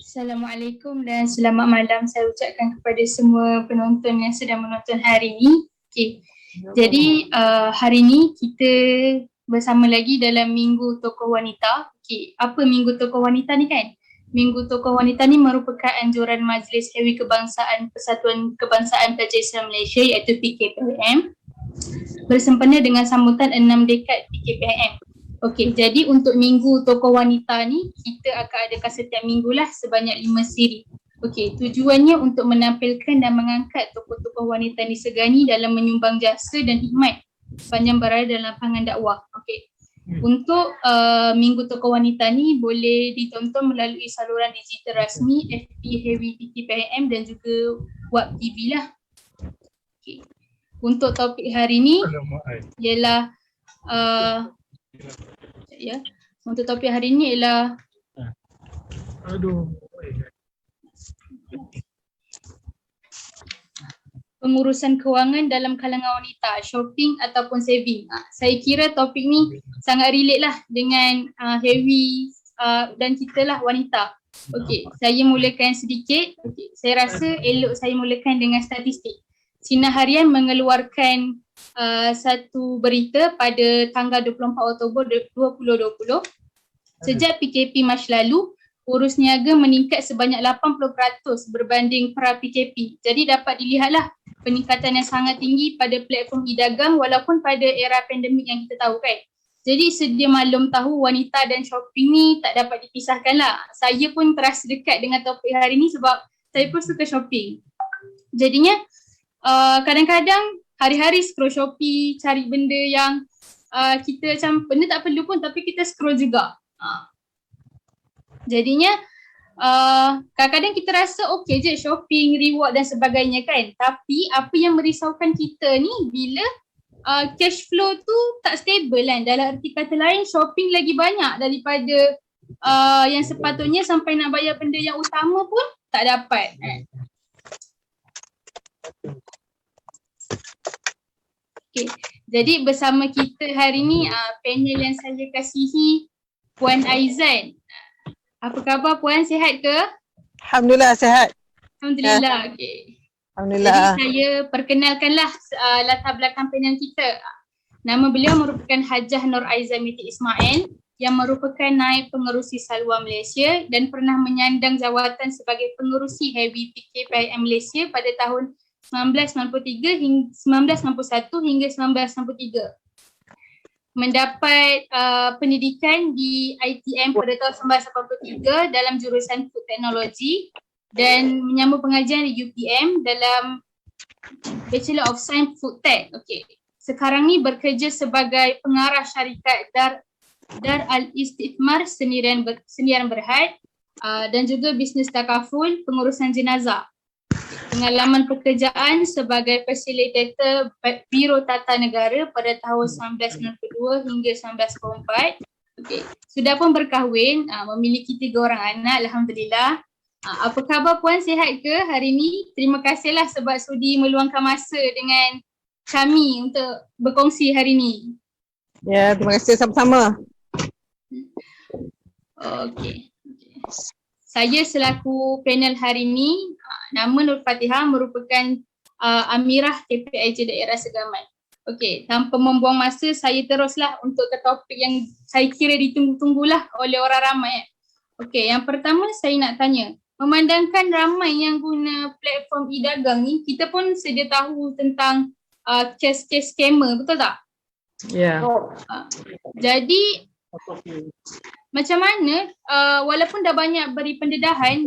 Assalamualaikum dan selamat malam saya ucapkan kepada semua penonton yang sedang menonton hari ini. Jadi hari ini kita bersama lagi dalam Minggu Tokoh Wanita. Apa Minggu Tokoh Wanita ni kan? Minggu Tokoh Wanita ni merupakan anjuran Majlis Hewi Kebangsaan Persatuan Kebangsaan Pelajar Islam Malaysia iaitu PKPIM bersempena dengan sambutan 6 dekad PKPIM. Jadi untuk Minggu Tokoh Wanita ni kita akan adakan setiap minggu lah sebanyak 5 siri. Tujuannya untuk menampilkan dan mengangkat tokoh-tokoh wanita Nisegani dalam menyumbang jasa dan hikmat sepanjang berada dalam lapangan dakwah. Untuk Minggu Tokoh Wanita ni boleh ditonton melalui saluran digital rasmi FB Hewi PKPIM dan juga WAP TV lah. Untuk topik hari ni ialah untuk topik hari ni ialah pengurusan kewangan dalam kalangan wanita, shopping ataupun saving. Saya kira topik ni sangat relate lah dengan Hewi dan kita lah wanita. Saya mulakan sedikit. Saya rasa elok saya mulakan dengan statistik. Sinar Harian mengeluarkan satu berita pada tanggal 24 Oktober 2020. Sejak PKP Mac lalu, urus niaga meningkat sebanyak 80% berbanding pra-PKP. Jadi dapat dilihatlah peningkatan yang sangat tinggi pada platform e-dagang walaupun pada era pandemik yang kita tahu kan. Jadi sedia maklum tahu wanita dan shopping ni tak dapat dipisahkan lah. Saya pun terasa dekat dengan topik hari ni sebab saya pun suka shopping. Jadinya kadang-kadang hari-hari scroll Shopee cari benda yang kita macam benda tak perlu pun tapi kita scroll juga. Jadinya kadang-kadang kita rasa okey je shopping, reward dan sebagainya kan. Tapi apa yang merisaukan kita ni bila cash flow tu tak stable kan. Dalam arti kata lain shopping lagi banyak daripada yang sepatutnya sampai nak bayar benda yang utama pun tak dapat. Jadi bersama kita hari ni panel yang saya kasihi Puan Aizan. Apa khabar Puan, sihat ke? Alhamdulillah sihat. Alhamdulillah. Alhamdulillah. Jadi saya perkenalkanlah latar belakang panel kita. Nama beliau merupakan Hajah Nur Aizan binti Ismail yang merupakan naib pengerusi Salwa Malaysia dan pernah menyandang jawatan sebagai pengerusi Hewi PKPIM Malaysia pada tahun 1993 hingga 1991 hingga 1993. Mendapat pendidikan di ITM pada tahun 1983 dalam jurusan Food Technology dan menyambung pengajian di UPM dalam Bachelor of Science Food Tech. Sekarang ni bekerja sebagai pengarah syarikat Dar Al-Istifmar Sendirian Berhad dan juga bisnes takaful pengurusan jenazah. Pengalaman pekerjaan sebagai fasilitator Biro Tata Negara pada tahun 1992 hingga 1994. Sudah pun berkahwin, memiliki 3 orang anak, alhamdulillah. Apa khabar Puan, sihat ke hari ni? Terima kasihlah sebab sudi meluangkan masa dengan kami untuk berkongsi hari ni. Ya, terima kasih sama-sama. Saya selaku panel hari ini, nama Nur Fatihah merupakan Amirah KPIJ Daerah Segamat. Tanpa membuang masa, saya teruslah untuk ke topik yang saya kira ditunggu-tunggulah oleh orang ramai. Yang pertama saya nak tanya, memandangkan ramai yang guna platform e-dagang ni, kita pun sedia tahu tentang kes-kes scammer, betul tak? Ya. Jadi macam mana walaupun dah banyak beri pendedahan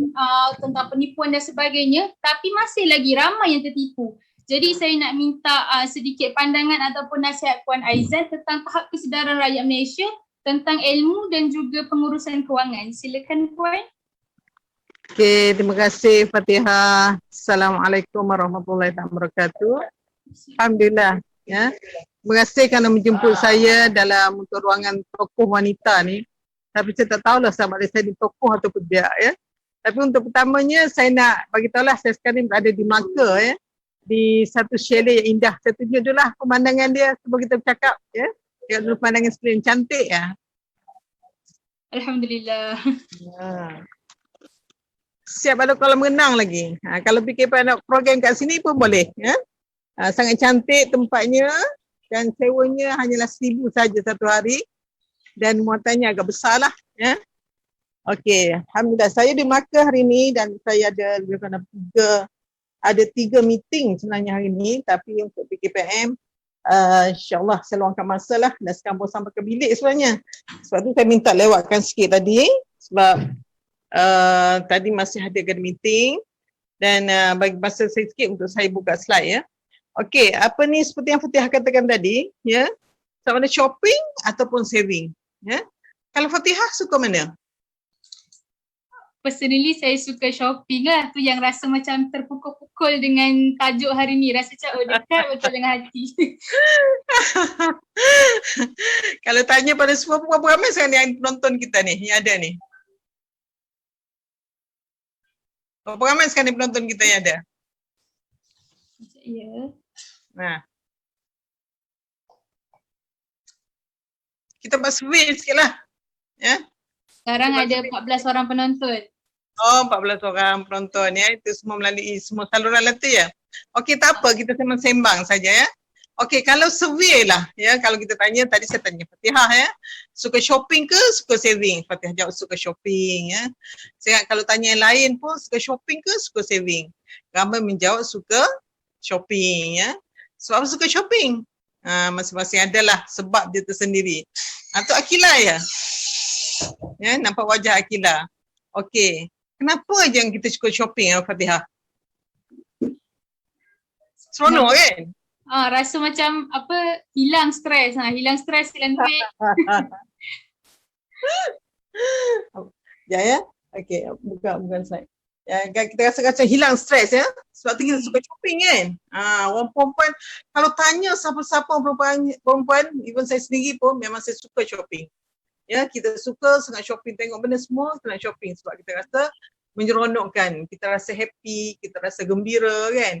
tentang penipuan dan sebagainya, tapi masih lagi ramai yang tertipu. Jadi saya nak minta sedikit pandangan ataupun nasihat Puan Aizan tentang tahap kesedaran rakyat Malaysia tentang ilmu dan juga pengurusan kewangan. Silakan Puan. Terima kasih Fatihah. Assalamualaikum warahmatullahi wabarakatuh. Alhamdulillah. Ya. Terima kasih kerana menjemput saya dalam untuk ruangan tokoh wanita ni. Tapi saya tak tahulah sama ada saya di tokoh ataupun tidak ya. Tapi untuk pertamanya saya nak bagi tahulah saya sekarang ni berada di Melaka ya. Di satu chalet yang indah. Saya tunjuk dulu lah pemandangan dia sebelum kita bercakap ya. Tengok dulu pandangan skrin, cantik ya. Alhamdulillah. Siap ada kolam renang lagi. Kalau fikir nak program kat sini pun boleh. Ya? Sangat cantik tempatnya dan sewanya hanyalah 1,000 saja satu hari dan muatannya agak besar lah. Ya? Okey, Alhamdulillah. Saya di Melaka hari ini dan saya ada lebih kurang tiga meeting sebenarnya hari ini, tapi untuk PKPM insyaAllah saya luangkan masa lah dan sekarang pun sampai ke bilik sebenarnya. Sebab tu saya minta lewatkan sikit tadi sebab tadi masih ada meeting dan bagi masa saya sikit untuk saya buka slide ya. Okey, apa ni seperti yang Fatihah katakan tadi ya, sama ada shopping ataupun saving ya. Kalau Fatihah suka mana? Personally saya suka shopping lah. Tu yang rasa macam terpukul-pukul dengan tajuk hari ni. Rasa macam dekat betul dengan hati. Kalau tanya pada semua, berapa ramai sekarang yang penonton kita ni, yang ada ni? Berapa ramai sekarang ni penonton kita yang ada? Ya. Nah. Kita buat survey sikit lah. Ya. Sekarang ada 14 orang penonton. Oh, 14 orang penonton ya. Itu semua melalui semua saluran letter ya. Okey, tak apa, kita sembang saja ya. Okey, kalau survey lah ya, kalau kita tanya, tadi saya tanya Fatihah ya, suka shopping ke suka saving? Fatihah jawab suka shopping ya. Saya kalau tanya yang lain pun suka shopping ke suka saving? Ramai menjawab suka shopping ya. Sebab suka shopping? Masing-masing adalah sebab dia tersendiri. Atau Akilah ya? Ya, nampak wajah Akilah. Okey. Kenapa je yang kita suka shopping ya Fatihah? Seronok kan? Rasa macam apa, hilang stres, hilang duit. Ya. Okey, bukan slide. Ya, kita rasa hilang stres ya. Sebab tu kita suka shopping kan. Orang perempuan kalau tanya siapa-siapa perempuan, even saya sendiri pun memang saya suka shopping. Ya, kita suka sangat shopping, tengok benda semua kita nak shopping sebab kita rasa menyeronokkan, kita rasa happy, kita rasa gembira kan.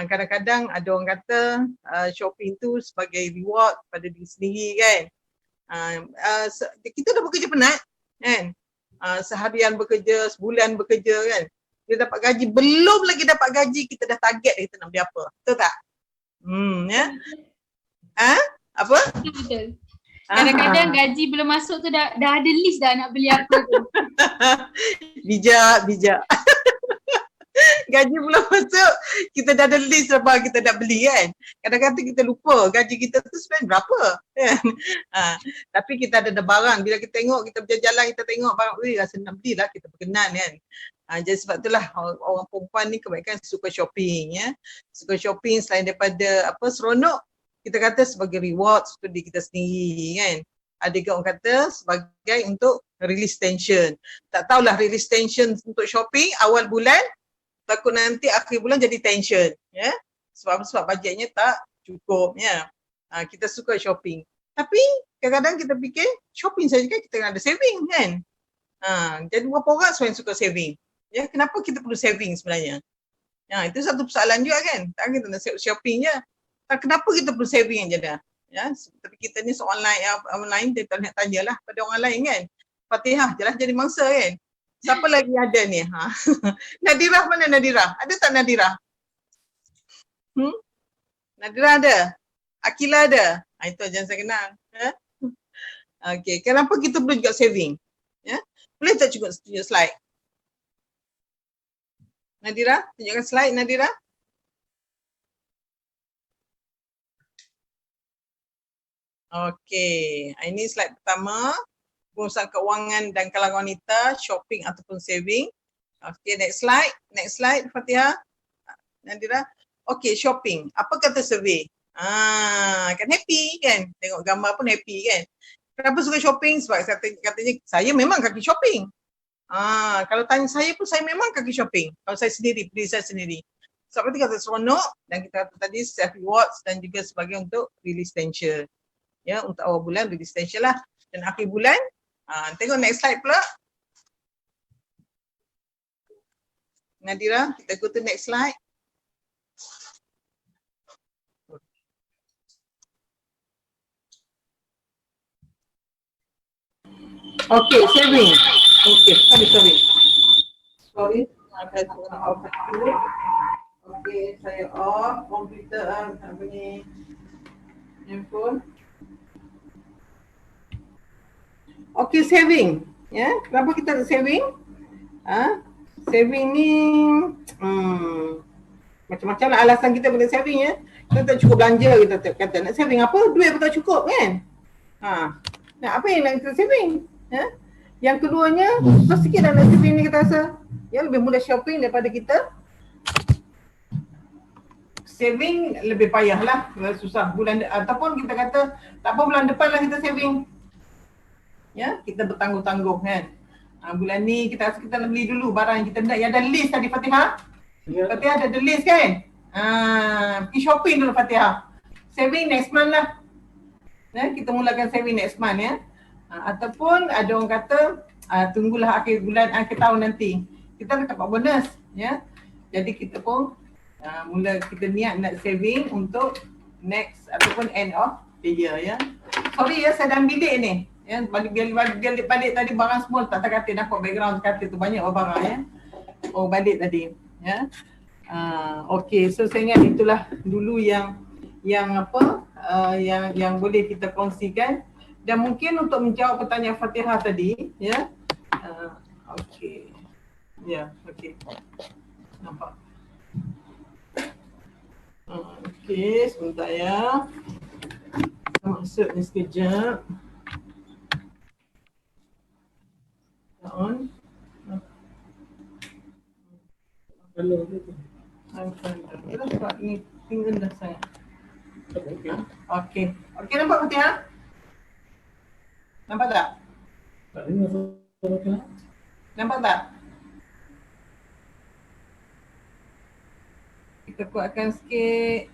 Kadang-kadang ada orang kata shopping tu sebagai reward pada diri sendiri kan. Kita dah bekerja penat kan. Seharian bekerja, sebulan bekerja kan. Kita dapat gaji, belum lagi dapat gaji kita dah target kita nak beli apa. Betul tak? Ya. Apa? Betul. Kadang-kadang gaji belum masuk tu dah ada list dah nak beli apa tu. Bijak. Gaji belum masuk, kita dah ada list apa kita nak beli kan. Kadang-kadang kita lupa gaji kita tu sebenarnya berapa kan. Tapi kita ada barang, bila kita tengok, kita berjalan, kita tengok barang, rasa nak belilah, kita berkenan kan. Jadi sebab itulah orang perempuan ni kebanyakan suka shopping ya. Suka shopping selain daripada seronok, kita kata sebagai reward untuk diri kita sendiri kan. Ada juga orang kata sebagai untuk release tension. Tak tahulah release tension untuk shopping awal bulan, takut nanti akhir bulan jadi tension ya. Sebab bajetnya tak cukup ya. Kita suka shopping. Tapi kadang-kadang kita fikir shopping saja kan kita ada saving kan. Jadi berapa orang sebenarnya suka saving? Ya, kenapa kita perlu saving sebenarnya? Itu satu persoalan juga kan. Tak kita nak shopping je. Kenapa kita perlu saving je dah? Ya, tapi kita ni online kita nak tanyalah pada orang lain kan. Fatihah jelas jadi mangsa kan. Siapa lagi ada ni? Nadirah mana Nadirah? Ada tak Nadirah? Nadirah ada? Akilah ada? Itu jangan saya kenal. Okey, kenapa kita perlu juga saving? Ya? Boleh tak tunjuk slide? Nadirah, tunjukkan slide Nadirah. Okey, ini slide pertama. Pengurusan kewangan dan kalangan wanita, shopping ataupun saving. Okey, next slide Fatihah. Nadira. Okey, shopping. Apa kata survey? Kan happy kan? Tengok gambar pun happy kan? Kenapa suka shopping? Sebab katanya saya memang kaki shopping. Kalau tanya saya pun saya memang kaki shopping. Kalau saya sendiri, diri saya sendiri. Sebab itu kata seronok dan kita kata tadi self rewards dan juga sebagai untuk release tension. Ya, untuk awal bulan release tension lah. Dan akhir bulan, tengok next slide pula. Nadira, kita go to next slide. Okay, saving. Okay, sorry. Sorry, saya tak nak off dulu. Okay, saya off komputer apa ni, handphone. Okay, saving. Ya, kenapa kita ada saving? Saving ni macam-macam lah alasan kita boleh saving ya. Kita tak cukup belanja, kita kata nak saving apa? Duit pun tak cukup kan? Nak apa yang nak kita saving? Ya? Yang keduanya, susah sikit nak saving ni kita rasa. Ya, lebih mudah shopping daripada kita saving, lebih payah lah, susah bulan ataupun kita kata tak apa bulan depan lah kita saving. Ya, kita bertangguh-tangguh kan. Bulan ni kita rasa kita nak beli dulu barang yang kita nak, yang ada list tadi Fatihah. Fatihah ada the list kan? Pergi shopping dulu Fatihah. Saving next month lah. Ya, kita mulakan saving next month ya. Ataupun ada orang kata tunggulah akhir bulan, akhir tahun nanti. Kita nak dapat bonus ya. Jadi kita pun mula kita niat nak saving untuk next ataupun end of the year ya. Sorry ya, saya dalam bilik ni. Ya, balik tadi barang semua tak terkatil, nampak background terkatil tu banyak barang ya. Oh, balik tadi ya. Okey, so saya ingat itulah dulu yang apa yang boleh kita kongsikan, dan mungkin untuk menjawab pertanyaan Fatihah tadi ya. Okey. Ya, okey. Nampak. Okey, sebentar ya. Masuk ni sekejap. On. Kalau tu. Kita sebab ni tinggal dah saya. Okey. Okey, nampak Fatihah? Nampak tak? Tak dengar suara. Nampak tak? Kita kuatkan sikit.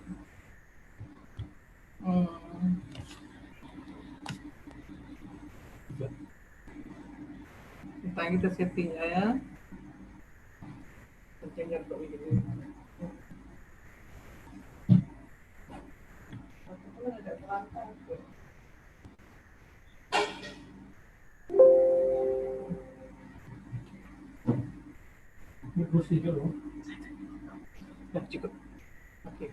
Kita setting ya. Macamnya untuk video ni. Ni kursi dulu. Dah cukup. Okey.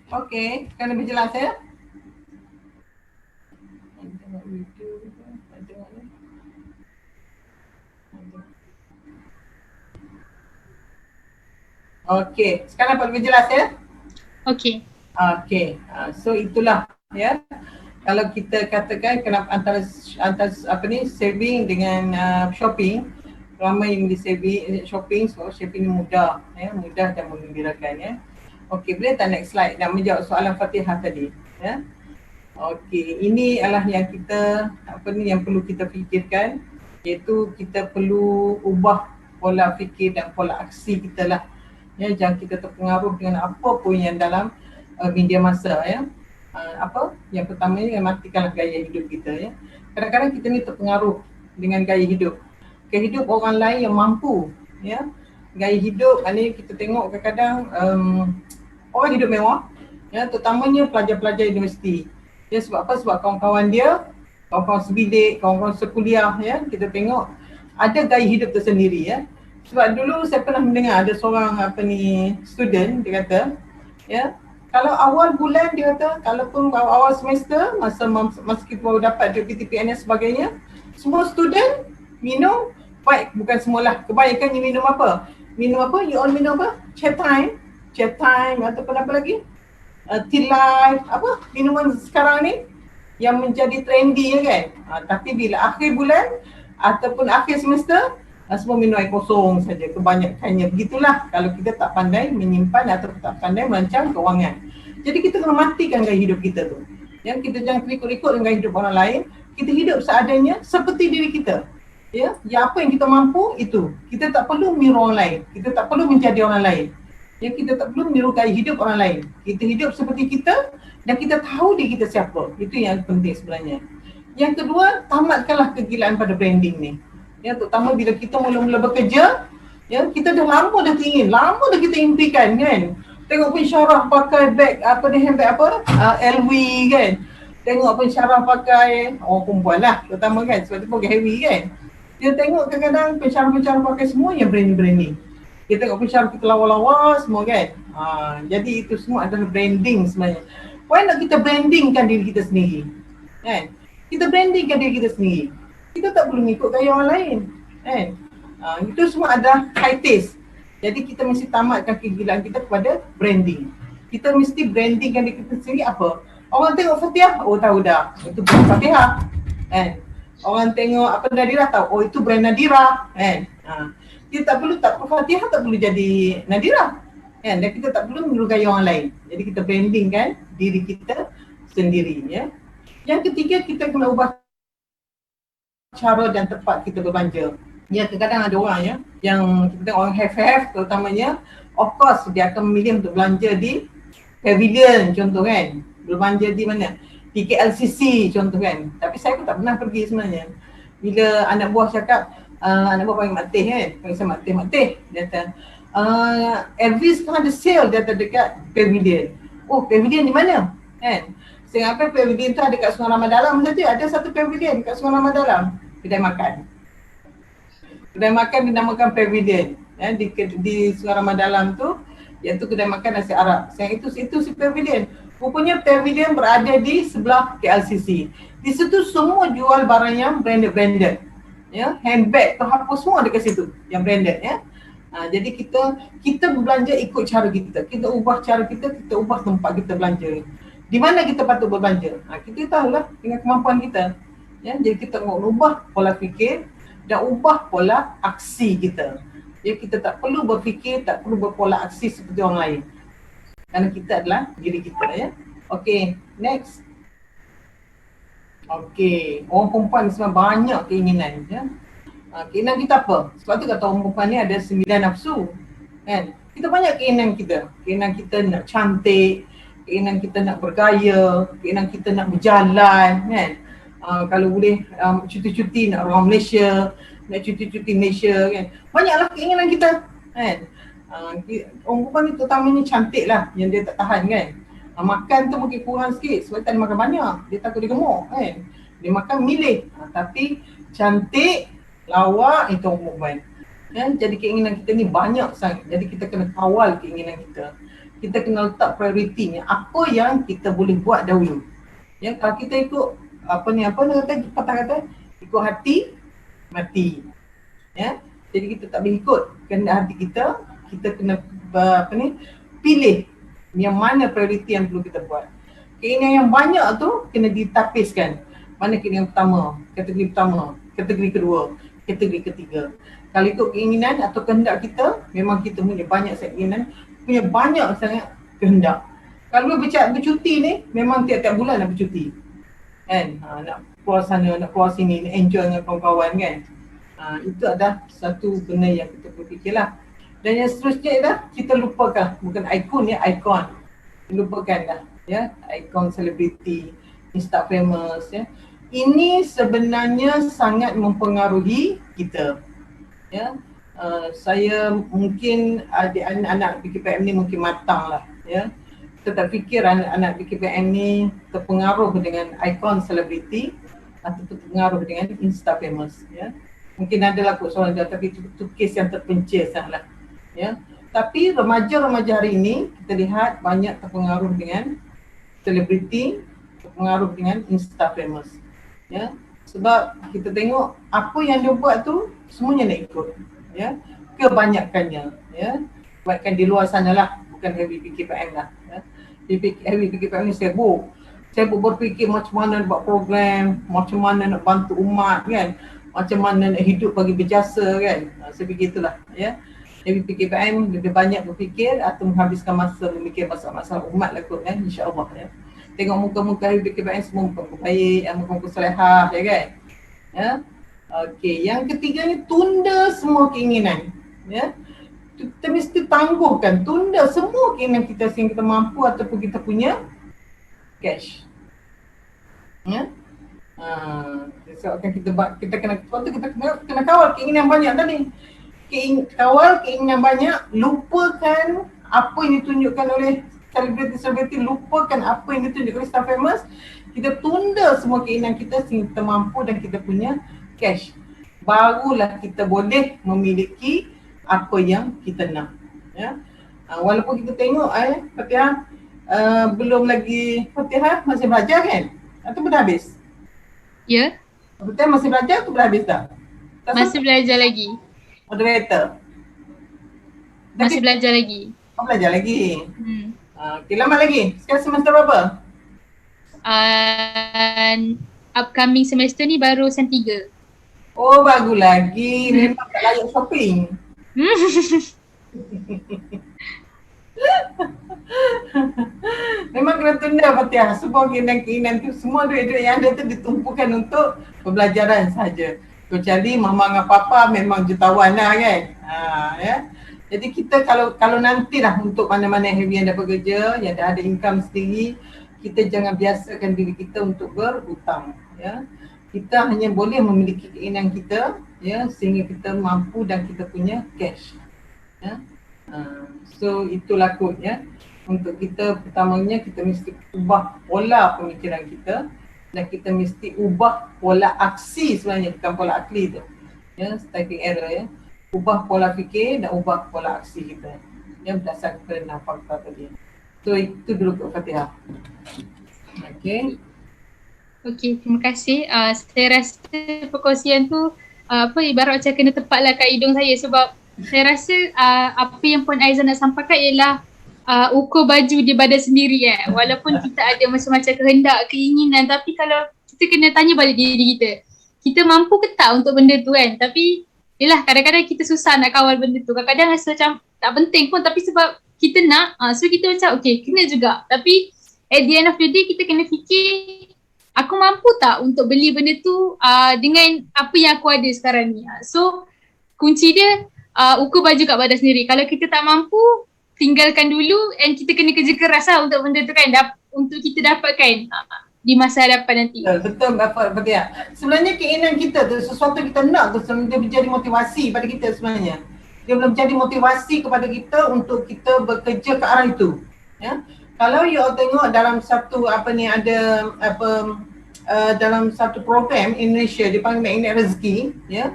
Okey, kan lebih jelas ya? Okey, sekarang nampak lebih jelas ya? Okey. Okey, so itulah ya. Kalau kita katakan kenapa antara apa ni, saving dengan shopping, ramai yang di saving shopping, so shopping ni mudah ya, mudah dan menggembirakan ya. Okey, boleh tak next slide dan menjawab soalan Fatihah tadi ya. Okey, ini adalah yang kita apa ni yang perlu kita fikirkan, iaitu kita perlu ubah pola fikir dan pola aksi kita lah. Ya, jangan kita terpengaruh dengan apa pun yang dalam media masa ya. Apa? Yang pertama ni matikanlah gaya hidup kita ya. Kadang-kadang kita ni terpengaruh dengan gaya hidup. Gaya hidup orang lain yang mampu ya. Gaya hidup ni kita tengok kadang-kadang orang hidup mewah ya, terutamanya pelajar-pelajar universiti. Ya, sebab apa? Sebab kawan-kawan dia, kawan-kawan sebilik, kawan-kawan sekuliah ya, kita tengok ada gaya hidup tersendiri ya. Sebab dulu saya pernah mendengar ada seorang apa ni student, dia kata ya, kalau awal bulan dia kata, kalaupun awal semester masa kita baru dapat PTPN dan sebagainya, semua student minum baik, bukan semualah, kebanyakan you minum apa? Minum apa? You all minum apa? Chat time ataupun apa lagi? Tea life, apa? Minuman sekarang ni yang menjadi trendy ya kan? Tapi bila akhir bulan ataupun akhir semester, semua minum air kosong saja kebanyakannya. Begitulah kalau kita tak pandai menyimpan atau tak pandai merancang kewangan. Jadi kita kena matikan gaya hidup kita tu. Yang kita jangan ikut-ikut dengan gaya hidup orang lain. Kita hidup seadanya seperti diri kita. Ya, yang apa yang kita mampu itu. Kita tak perlu meniru orang lain. Kita tak perlu menjadi orang lain. Ya, kita tak perlu meniru gaya hidup orang lain. Kita hidup seperti kita dan kita tahu diri kita siapa. Itu yang penting sebenarnya. Yang kedua, tamatkanlah kegilaan pada branding ni. Ya, terutama bila kita mula-mula bekerja, Ya, kita dah lama dah ingin, lama dah kita impikan kan. Tengok pensyarah pakai beg apa ni, handbag apa? LV kan. Tengok pensyarah pakai orang perempuan lah terutama kan, sebab tu pakai heavy kan. Dia tengok kadang-kadang pensyarah-pensyarah pakai semua yang branding. Kita tengok pensyarah kita lawa-lawa semua kan. Jadi itu semua adalah branding sebenarnya. Why nak kita brandingkan diri kita sendiri? Kan? Kita brandingkan diri kita sendiri. Kita tak perlu ikut gaya orang lain. Kan? Itu semua ada high taste. Jadi kita mesti tamatkan kegilaan kita kepada branding. Kita mesti brandingkan diri kita sendiri apa? Orang tengok Fatihah, oh tahu dah. Itu brand Fatihah. Kan? Orang tengok apa Nadira tahu, oh itu brand Nadira. Kan? Kita tak perlu Fatihah tak perlu jadi Nadira. Kan? Dan kita tak perlu meniru gaya orang lain. Jadi kita brandingkan diri kita sendiri ya. Yang ketiga, kita kena ubah cara dan tempat kita berbelanja. Ya, kadang-kadang ada orang ya yang kita tengok orang have terutamanya, of course dia akan memilih untuk belanja di pavilion contoh kan. Berbelanja di mana? Di KLCC contoh kan. Tapi saya pun tak pernah pergi sebenarnya. Bila anak buah cakap, anak buah panggil Mak Teh kan, panggil saya Mak Teh, dia kata Elvis kan ada sale dia dekat pavilion. Oh, pavilion di mana? Kan? Sehingga pavilion tu ada kat Sungai Ramadalam saja. Ada satu pavilion kat Sungai Ramadalam, kedai makan. Kedai makan dinamakan pavilion. Ya, di Sungai Ramadalam tu, iaitu kedai makan nasi Arab. Sehingga itu si pavilion. Rupanya pavilion berada di sebelah KLCC. Di situ semua jual barang yang branded. Ya, handbag tu apa semua dekat situ yang branded ya. Jadi kita berbelanja ikut cara kita. Kita ubah cara kita ubah tempat kita belanja. Di mana kita patut berbelanja? Kita tahulah dengan kemampuan kita. Ya, jadi kita ubah pola fikir dan ubah pola aksi kita. Jadi kita tak perlu berfikir, tak perlu berpola aksi seperti orang lain. Kerana kita adalah diri kita ya. Okey, next. Okey, orang perempuan sebenarnya banyak keinginan ya. Keinginan kita apa? Sebab tu kata orang perempuan ni ada 9 nafsu. Kan? Kita banyak keinginan kita. Keinginan kita nak cantik, keinginan kita nak bergaya, keinginan kita nak berjalan kan. Kalau boleh cuti-cuti nak orang Malaysia, nak cuti-cuti Malaysia kan. Banyaklah keinginan kita kan. Orang perempuan ni terutamanya cantik lah yang dia tak tahan kan. Makan tu mungkin kurang sikit sebab tak ada makan banyak. Dia takut dia gemuk kan. Dia makan milih. Tapi cantik, lawa itu orang perempuan. Kan? Jadi keinginan kita ni banyak sangat. Jadi kita kena kawal keinginan kita. Kita kena letak prioritinya. Apa yang kita boleh buat dahulu. Ya, kalau kita ikut kata ikut hati mati. Ya. Jadi kita tak boleh ikut kehendak hati kita. Kita kena pilih yang mana prioriti yang perlu kita buat. Keinginan yang banyak tu kena ditapiskan. Mana keinginan pertama, kategori pertama, kategori kedua, kategori ketiga. Kalau ikut keinginan atau kehendak kita, memang kita punya banyak sangat keinginan, punya banyak sangat kehendak. Kalau bercuti ni, memang tiap-tiap bulan nak bercuti. Kan? Nak keluar sana, nak keluar sini, nak enjoy dengan kawan-kawan kan. Itu adalah satu benda yang kita perlu fikirlah. Dan yang seterusnya adalah kita lupakan, bukan ikon ya, ikon. Lupakan dah ya, ikon selebriti, Insta famous ya. Ini sebenarnya sangat mempengaruhi kita. Ya. Saya mungkin anak-anak PKPM ni mungkin matang lah ya. Kita tak fikir anak-anak PKPM ni terpengaruh dengan ikon selebriti atau terpengaruh dengan Insta famous ya. Mungkin adalah kot soalan dia, tapi itu kes yang terpencil sangatlah ya. Tapi remaja-remaja hari ini kita lihat banyak terpengaruh dengan selebriti, terpengaruh dengan Insta famous ya. Sebab kita tengok apa yang dia buat tu semuanya nak ikut ya. Kebanyakannya ya. Buatkan di luar sana lah, bukan heavy PKPM lah ya. Heavy PKPM ni sibuk berfikir macam mana nak buat program, macam mana nak bantu umat kan, macam mana nak hidup bagi berjasa kan. Saya fikir itulah ya. Heavy PKPM lebih banyak berfikir atau menghabiskan masa memikir masalah-masalah umat lah kot kan, insya-Allah ya. Tengok muka-muka Heavy PKPM semua muka baik, muka-muka solehah ya kan. Ya. Okey, yang ketiganya tunda semua keinginan ya. Kita mesti tangguhkan, tunda semua keinginan kita sehingga kita mampu ataupun kita punya cash. Ya. Sebabkan kita kena kawal keinginan banyak tadi. kawal keinginan banyak, lupakan apa yang ditunjukkan oleh selebriti-selebriti, lupakan apa yang ditunjukkan oleh star famous. Kita tunda semua keinginan kita sehingga kita mampu dan kita punya cash. Barulah kita boleh memiliki apa yang kita nak. Ya. Walaupun kita tengok Fatihah belum lagi, Fatihah masih belajar kan? Atau dah habis? Ya, Fatihah masih belajar atau dah habis dah? masih belajar lagi. Moderator. Masih belajar lagi. Belajar lagi. Hmm. Okay, lama lagi. Sekarang semester berapa? Upcoming semester ni baru sem 3. Oh, bagus lagi. Memang tak layak shopping. Memang kena tunda Fatihah. Semua keinginan tu, semua duit-duit yang ada tu ditumpukan untuk pembelajaran saja. Kecuali mama dengan papa memang jutawan lah kan. Ya. Jadi kita kalau nantilah untuk mana-mana yang dah bekerja, yang dah ada income sendiri, kita jangan biasakan diri kita untuk berhutang. Ya. Kita hanya boleh memiliki keinginan kita, ya, sehingga kita mampu dan kita punya cash. Ya. So itulah kod ya. Untuk kita pertamanya kita mesti ubah pola pemikiran kita dan kita mesti ubah pola aksi sebenarnya, bukan pola akli tu. Ya, typing error ya. Ubah pola fikir dan ubah pola aksi kita. Ya, berdasarkan kepada fakta tadi. So itu dulu Kak Fatihah. Okay. Okey, terima kasih. Saya rasa perkongsian tu ibarat macam kena tepatlah kat hidung saya sebab saya rasa apa yang Puan Aizan nak sampaikan ialah ukur baju di badan sendiri Walaupun kita ada macam-macam kehendak, keinginan, tapi kalau kita kena tanya balik diri kita, kita mampu ke tak untuk benda tu kan? Tapi yelah, kadang-kadang kita susah nak kawal benda tu. Kadang-kadang rasa macam tak penting pun, tapi sebab kita nak, so kita macam okay, kena juga. Tapi at the end of the day, kita kena fikir, aku mampu tak untuk beli benda tu dengan apa yang aku ada sekarang ni. So kunci dia ukur baju kat badan sendiri. Kalau kita tak mampu, tinggalkan dulu and kita kena kerja keras lah untuk benda tu kan, untuk kita dapatkan di masa hadapan nanti. Betul Bapak Fatihah. Sebenarnya keinginan kita tu, sesuatu kita nak tu sebenarnya dia menjadi motivasi pada kita sebenarnya. Dia boleh menjadi motivasi kepada kita untuk kita bekerja ke arah itu. Ya. Kalau you all tengok dalam satu dalam satu program Indonesia dipanggil Magnet Rezeki, ya.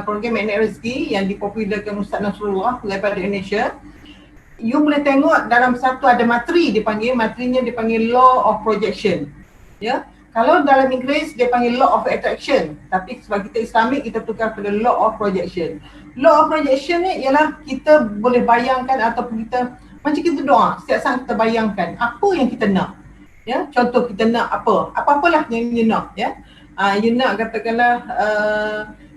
Program Magnet Rezeki yang dipopularkan Ustaz Nasrullah daripada Indonesia. You boleh tengok dalam satu ada materinya dipanggil Law of Projection. Ya, kalau dalam Inggeris dia panggil Law of Attraction, tapi sebab kita Islamik kita tukar pada Law of Projection. Law of Projection ni ialah kita boleh bayangkan ataupun kita macam kita doa, setiap saat kita bayangkan apa yang kita nak. Ya, contoh kita nak apa-apalah yang you nak, ya. You nak katakanlah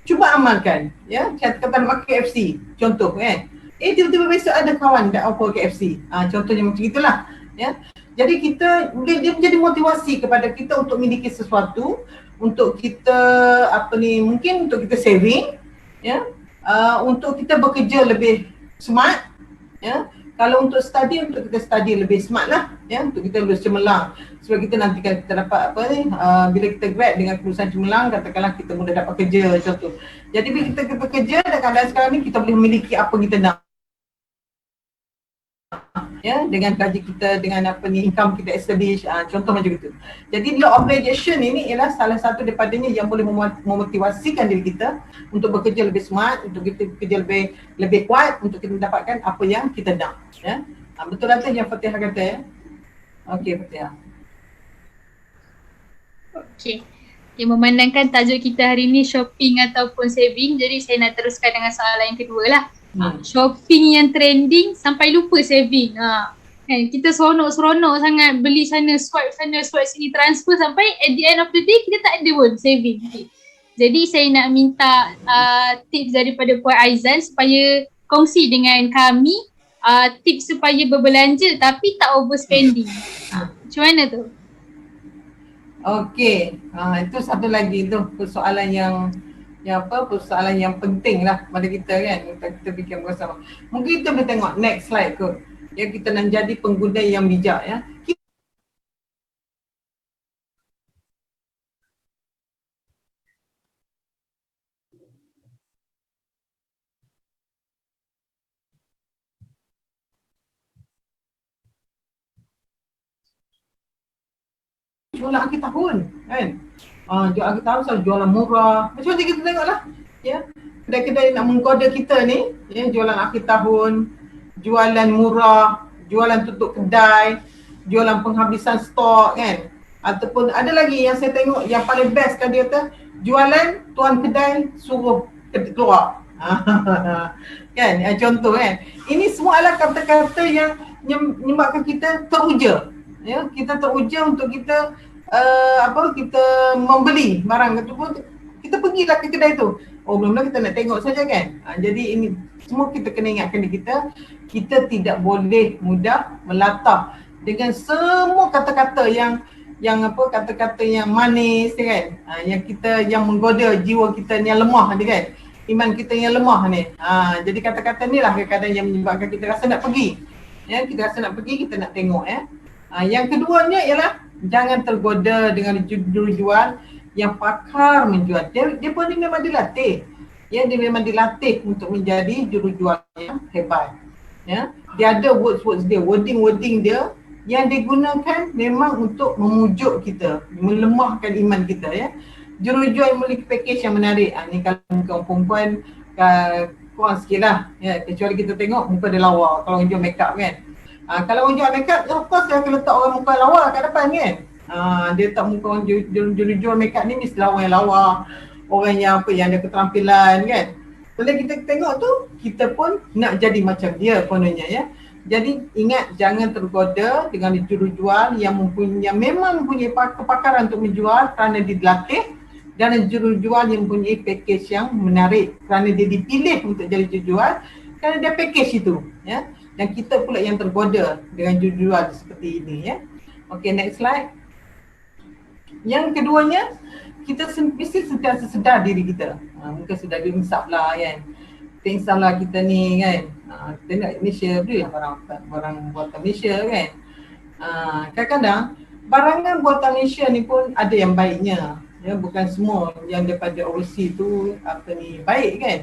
cuba amalkan, ya. Katakan makan KFC, contoh kan. Tiba-tiba besok ada kawan dah offer KFC. Contohnya macam itulah, ya. Jadi dia menjadi motivasi kepada kita untuk memiliki sesuatu, untuk kita mungkin untuk kita saving, ya, untuk kita bekerja lebih smart, ya. Kalau untuk kita study lebih smart lah, ya, untuk kita lebih cemerlang. Sebab kita nanti kan kita dapat bila kita grad dengan perusahaan cemerlang, katakanlah kita mudah dapat kerja contoh. Jadi bila kita bekerja dan keadaan sekarang ni kita boleh memiliki apa kita nak. Ya, dengan gaji kita, dengan income kita establish, contoh macam itu. Jadi law of projection ini ialah salah satu daripadanya yang boleh memotivasikan diri kita untuk bekerja lebih smart, untuk kita bekerja lebih kuat, untuk kita mendapatkan apa yang kita nak. Ya, betul lah yang Fatihah kata ya. Okey Fatihah. Okey. Yang memandangkan tajuk kita hari ni shopping ataupun saving, jadi saya nak teruskan dengan soalan yang kedua lah. Shopping yang trending sampai lupa saving. Kan kita seronok sangat beli sana swipe sini, transfer sampai at the end of the day kita tak ada pun saving. Jadi saya nak minta tips daripada Puan Aizan supaya kongsi dengan kami tips supaya berbelanja tapi tak overspending. Macam mana tu? Okey, itu satu lagi tu persoalan persoalan yang penting lah pada kita kan, kita fikir bersama. Mungkin kita boleh tengok next slide kot. Ya, kita nak jadi pengguna yang bijak ya. jualan akhir tahun kan. Jualan akhir tahun selalu jualan murah. Macam mana kita tengoklah ya. Kedai-kedai nak menggoda kita ni ya, jualan akhir tahun, jualan murah, jualan tutup kedai, jualan penghabisan stok kan. Ataupun ada lagi yang saya tengok yang paling best kan, dia kata jualan tuan kedai suruh keluar. Kan, contoh kan. Ini semua adalah kata-kata yang menyebabkan kita teruja. Ya, kita teruja untuk kita kita membeli barang ataupun kita pergilah ke kedai tu. Oh, mula-mula kita nak tengok saja kan. Jadi ini semua kita kena ingatkan diri kita tidak boleh mudah melatah dengan semua kata-kata yang kata-kata yang manis kan. Yang menggoda jiwa kita yang lemah ni kan. Iman kita yang lemah ni. Jadi kata-kata ni lah kadang-kadang yang menyebabkan kita rasa nak pergi. Ya, kita rasa nak pergi, kita nak tengok ya. Yang keduanya ialah jangan tergoda dengan juru jual yang pakar menjual. Dia pun memang dilatih. Ya, dia memang dilatih untuk menjadi juru jual yang hebat. Ya, dia ada words dia, wording dia yang digunakan memang untuk memujuk kita, melemahkan iman kita ya. Juru jual memiliki package yang menarik. Ni kalau muka perempuan kurang sikit lah ya, kecuali kita tengok muka dia lawa kalau orang jual make up kan. Kalau orang jual make up, of course dia akan letak orang muka lawa kat depan kan. Dia tak muka orang juru jual make up ni mesti lawa yang lawa, orang yang yang ada keterampilan kan. Bila kita tengok tu, kita pun nak jadi macam dia kononnya ya. Jadi ingat, jangan tergoda dengan juru jual yang memang mempunyai kepakaran untuk menjual kerana dilatih, dan juru jual yang mempunyai package yang menarik kerana dia dipilih untuk jadi juru jual kerana dia package itu ya. Dan kita pula yang tergoda dengan juru jual seperti ini ya. Okay, next slide. Yang keduanya, kita mesti sentiasa sedar diri kita. Mungkin sudah insaf lah kan. Kita insaf lah kita ni kan. Kita nak Malaysia, belilah barang buatan Malaysia kan. Kadang-kadang barangan buatan Malaysia ni pun ada yang baiknya. Ya, bukan semua yang daripada overseas tu baik kan.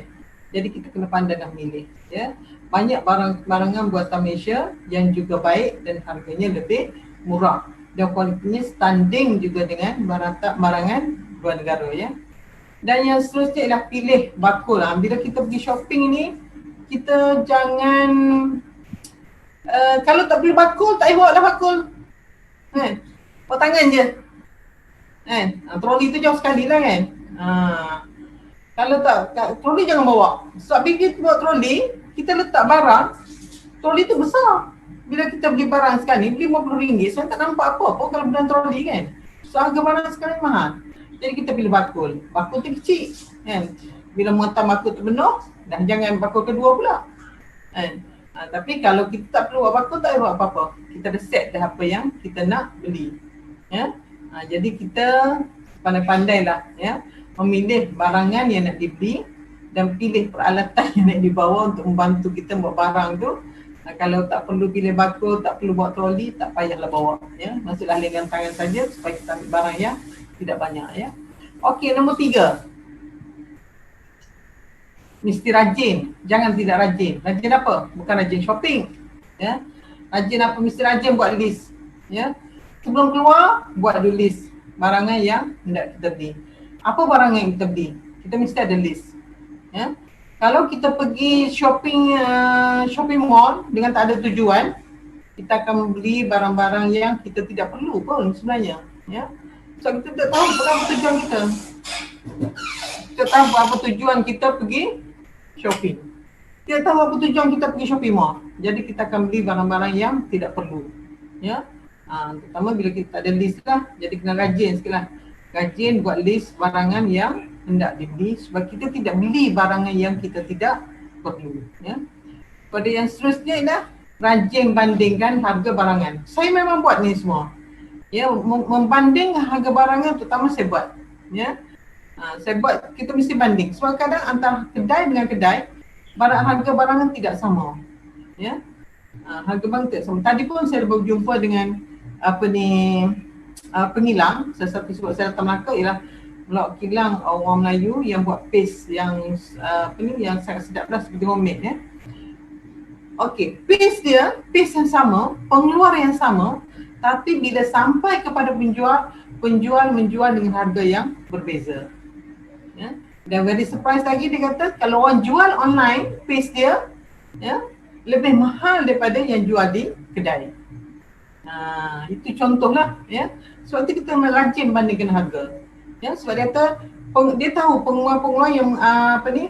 Jadi kita kena pandai dan milih ya. Banyak barangan buatan Malaysia yang juga baik dan harganya lebih murah. Dan kualitinya standing juga dengan barangan luar negara ya. Dan yang seterusnya ialah pilih bakul. Bila kita pergi shopping ni, kita jangan kalau tak pilih bakul, tak payah bawa lah bakul kan. Bawa tangan je kan. Troli tu jauh sekali lah kan. Kalau tak, troli jangan bawa. Sebab bila kita bawa troli, kita letak barang, troli tu besar. Bila kita beli barang sekarang ni, beli RM50, saya tak nampak apa-apa kalau dalam troli kan. So harga barang sekarang mahal. Jadi kita pilih bakul. Bakul tu kecil kan. Bila muatan bakul tu penuh, dah jangan bakul kedua pula kan. Tapi kalau kita tak perlu buat bakul, tak payah buat apa-apa. Kita dah set dah apa yang kita nak beli ya. Jadi kita pandai-pandai lah ya, memilih barangan yang nak dibeli dan pilih peralatan yang nak dibawa untuk membantu kita buat barang tu. Kalau tak perlu pilih bakul, tak perlu bawa troli, tak payahlah bawa ya. Masuklah dengan tangan saja supaya kita ambil barang yang tidak banyak ya. Okey, nombor 3. Mesti rajin, jangan tidak rajin. Rajin apa? Bukan rajin shopping ya. Rajin apa? Mesti rajin buat list ya. Sebelum keluar, buat dulu list barangan yang hendak kita beli. Apa barangan yang kita beli? Kita mesti ada list ya. Kalau kita pergi shopping mall dengan tak ada tujuan, kita akan membeli barang-barang yang kita tidak perlu pun sebenarnya ya. So kita tak tahu apa tujuan kita. Kita tahu apa tujuan kita pergi shopping. Kita tahu apa tujuan kita pergi shopping mall. Jadi kita akan beli barang-barang yang tidak perlu ya. Terutama bila kita ada list lah, jadi kena rajin sikit lah. Rajin buat list barangan yang hendak dibeli sebab kita tidak beli barangan yang kita tidak perlu ya. Pada yang seterusnya ialah rajin bandingkan harga barangan. Saya memang buat ni semua ya, membanding harga barangan terutama saya buat ya. Saya buat, kita mesti banding sebab kadang antara kedai dengan kedai harga barangan tidak sama ya. Harga barang tidak sama. Tadi pun saya berjumpa dengan pengilang. Sesuatu sebab saya datang Melaka ialah Melak kilang orang Melayu yang buat paste yang yang sangat sedap lah seperti homemade ya. Okey, paste yang sama, pengeluar yang sama, tapi bila sampai kepada penjual, penjual menjual dengan harga yang berbeza. Ya. Dan very surprise lagi dia kata kalau orang jual online paste dia ya lebih mahal daripada yang jual di kedai. Itu contohlah ya. Sebab tu kita merajin bandingkan harga. Ya, sebab dia kata dia tahu pengeluar-pengeluar yang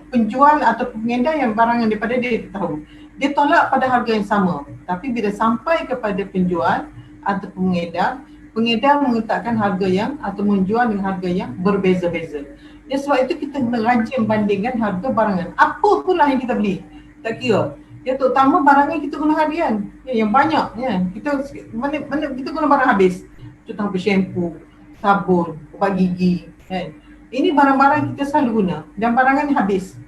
penjual atau pengedar yang barang yang daripada dia tahu. Dia tolak pada harga yang sama. Tapi bila sampai kepada penjual atau pengedar meletakkan harga yang atau menjual dengan harga yang berbeza-beza. Ya, sebab itu kita merajin bandingkan harga barangan. Apa pula yang kita beli, tak kira. Ya, terutama barang yang kita guna harian. Ya, yang banyak. Ya. Mana kita guna barang habis. Contoh shampoo, sabun, ubat gigi. Ya. Ini barang-barang kita selalu guna. Dan barangan habis.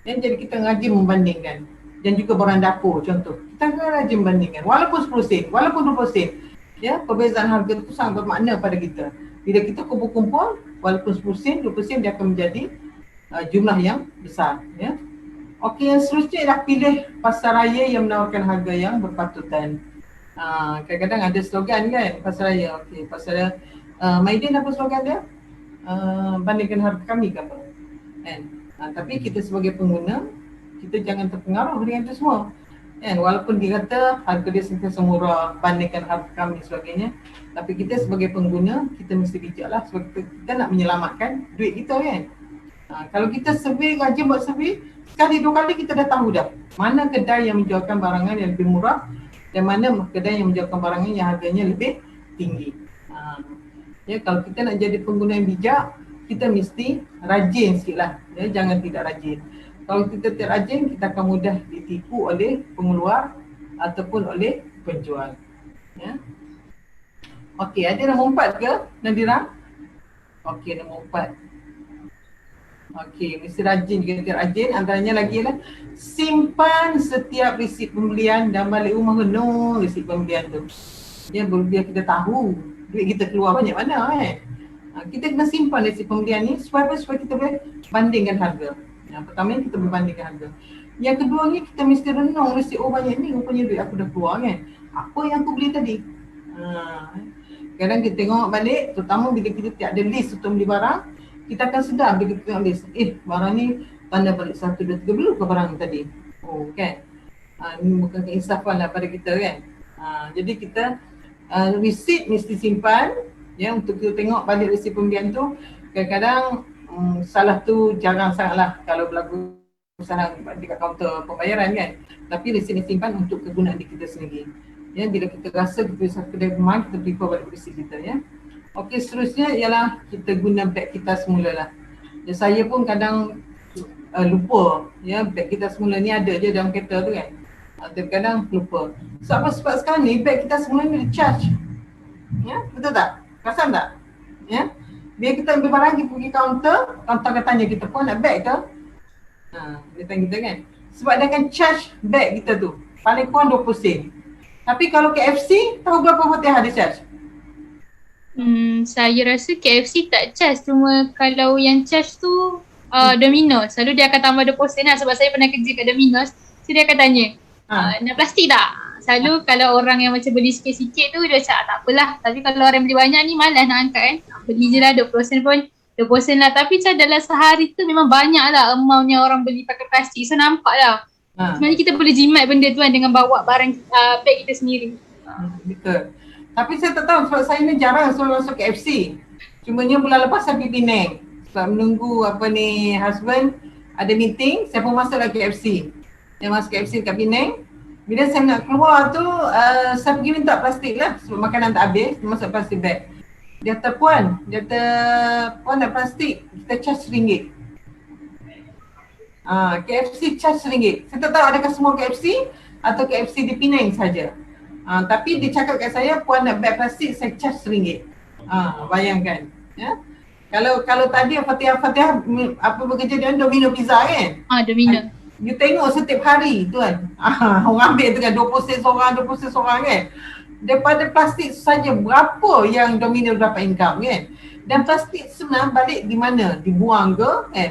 Ya, jadi kita rajin membandingkan. Dan juga barang dapur contoh. Kita rajin membandingkan. Walaupun 10 sen, walaupun 20 sen. Ya, perbezaan harga itu sangat bermakna pada kita. Bila kita kumpul-kumpul, walaupun 10 sen, 20 sen dia akan menjadi jumlah yang besar. Ya. Okey, yang seterusnya ialah pilih pasaraya yang menawarkan harga yang berpatutan. Kadang-kadang ada slogan kan pasaraya. Okey, pasaraya Maidin apa slogan dia? Bandingkan harga kami ke apa? Kan? Tapi kita sebagai pengguna, kita jangan terpengaruh dengan itu semua. Kan? Walaupun dia kata harga dia sentiasa murah, bandingkan harga kami sebagainya, tapi kita sebagai pengguna, kita mesti bijaklah sebab kita nak menyelamatkan duit kita kan. Kalau kita survey, rajin buat survey, sekali dua kali kita dah tahu dah mana kedai yang menjualkan barangan yang lebih murah dan mana kedai yang menjualkan barangan yang harganya lebih tinggi. Ya, kalau kita nak jadi pengguna yang bijak, kita mesti rajin sikit lah. Ya, jangan tidak rajin. Kalau kita tidak rajin, kita akan mudah ditipu oleh pengeluar ataupun oleh penjual. Ya. Okey, ada nombor 4 ke Nadira? Okey, nombor 4. Okey, mesti rajin juga tidak rajin. Antaranya lagi ialah simpan setiap resit pembelian dan balik rumah penuh resit pembelian tu. Ya, biar kita tahu duit kita keluar banyak mana kan. Kita kena simpan resit pembelian ni supaya kita boleh bandingkan harga. Yang pertama kita berbandingkan harga. Yang kedua ni kita mesti renung resit banyak ni rupanya duit aku dah keluar kan. Apa yang aku beli tadi? Kadang kita tengok balik, terutama bila kita tak ada list untuk beli barang, kita akan sedar bila kita tengok list. Barang ni tanda balik 1, 2, 3 belum ke barang ni tadi? Oh kan. Ini bukan keinsafan lah pada kita kan. Jadi kita resit mesti simpan ya untuk kita tengok balik resit pembelian tu. Kadang-kadang salah tu jarang sangatlah kalau berlaku salah dekat kaunter pembayaran kan. Tapi resit ni simpan untuk kegunaan diri kita sendiri. Ya, bila kita rasa kita bisa kedai rumah, kita prefer balik resit kita ya. Okey, seterusnya ialah kita guna beg kita semula lah. Ya, saya pun kadang lupa ya beg kita semula ni ada je dalam kereta tu kan. Kadang lupa. Sebab sekarang ni beg kita semula ni di-charge. Ya, betul tak? Perasan tak? Ya. Bila kita ambil barang, kita pergi kaunter akan tanya kita pun nak beg ke? Dia tanya kita kan. Sebab dia akan charge beg kita tu. Paling kurang 20 sen. Tapi kalau KFC, tahu berapa Fatihah dia charge? Saya rasa KFC tak charge. Cuma kalau yang charge tu Domino's. Selalu dia akan tambah 20 sen lah. Sebab saya pernah kerja kat Domino's. So dia akan tanya, nak plastik tak? Selalu kalau orang yang macam beli sikit-sikit tu dia cakap tak apalah. Tapi kalau orang beli banyak ni malas nak angkat kan. Beli je lah 20 sen pun 20 sen lah. Tapi macam dalam sehari tu memang banyak lah amount yang orang beli pakai plastik. So nampak lah. Sebenarnya kita boleh jimat benda tu kan dengan bawa barang beg kita sendiri. Betul. Tapi saya tak tahu sebab saya ni jarang selalu masuk KFC. Cumanya bulan lepas saya pergi Penang. Sebab menunggu husband ada meeting, saya pun masuk ke KFC. Saya masuk KFC dekat Penang. Bila saya nak keluar tu, saya pergi minta plastik lah sebab makanan tak habis, masuk plastik bag. Dia kata, puan nak plastik, kita charge RM1. KFC charge RM1. Saya tak tahu adakah semua KFC atau KFC di Penang saja. Tapi dia cakap kat saya, puan nak bag plastik, saya charge RM1. Bayangkan. Ya? Kalau tadi Fatihah apa bekerja dengan Domino Pizza kan? Domino. You tengok setiap hari tu kan, orang ambil tu kan 20 sen seorang kan. Daripada plastik saja berapa yang Domino dapat income kan. Dan plastik sebenarnya balik di mana? Dibuang ke kan.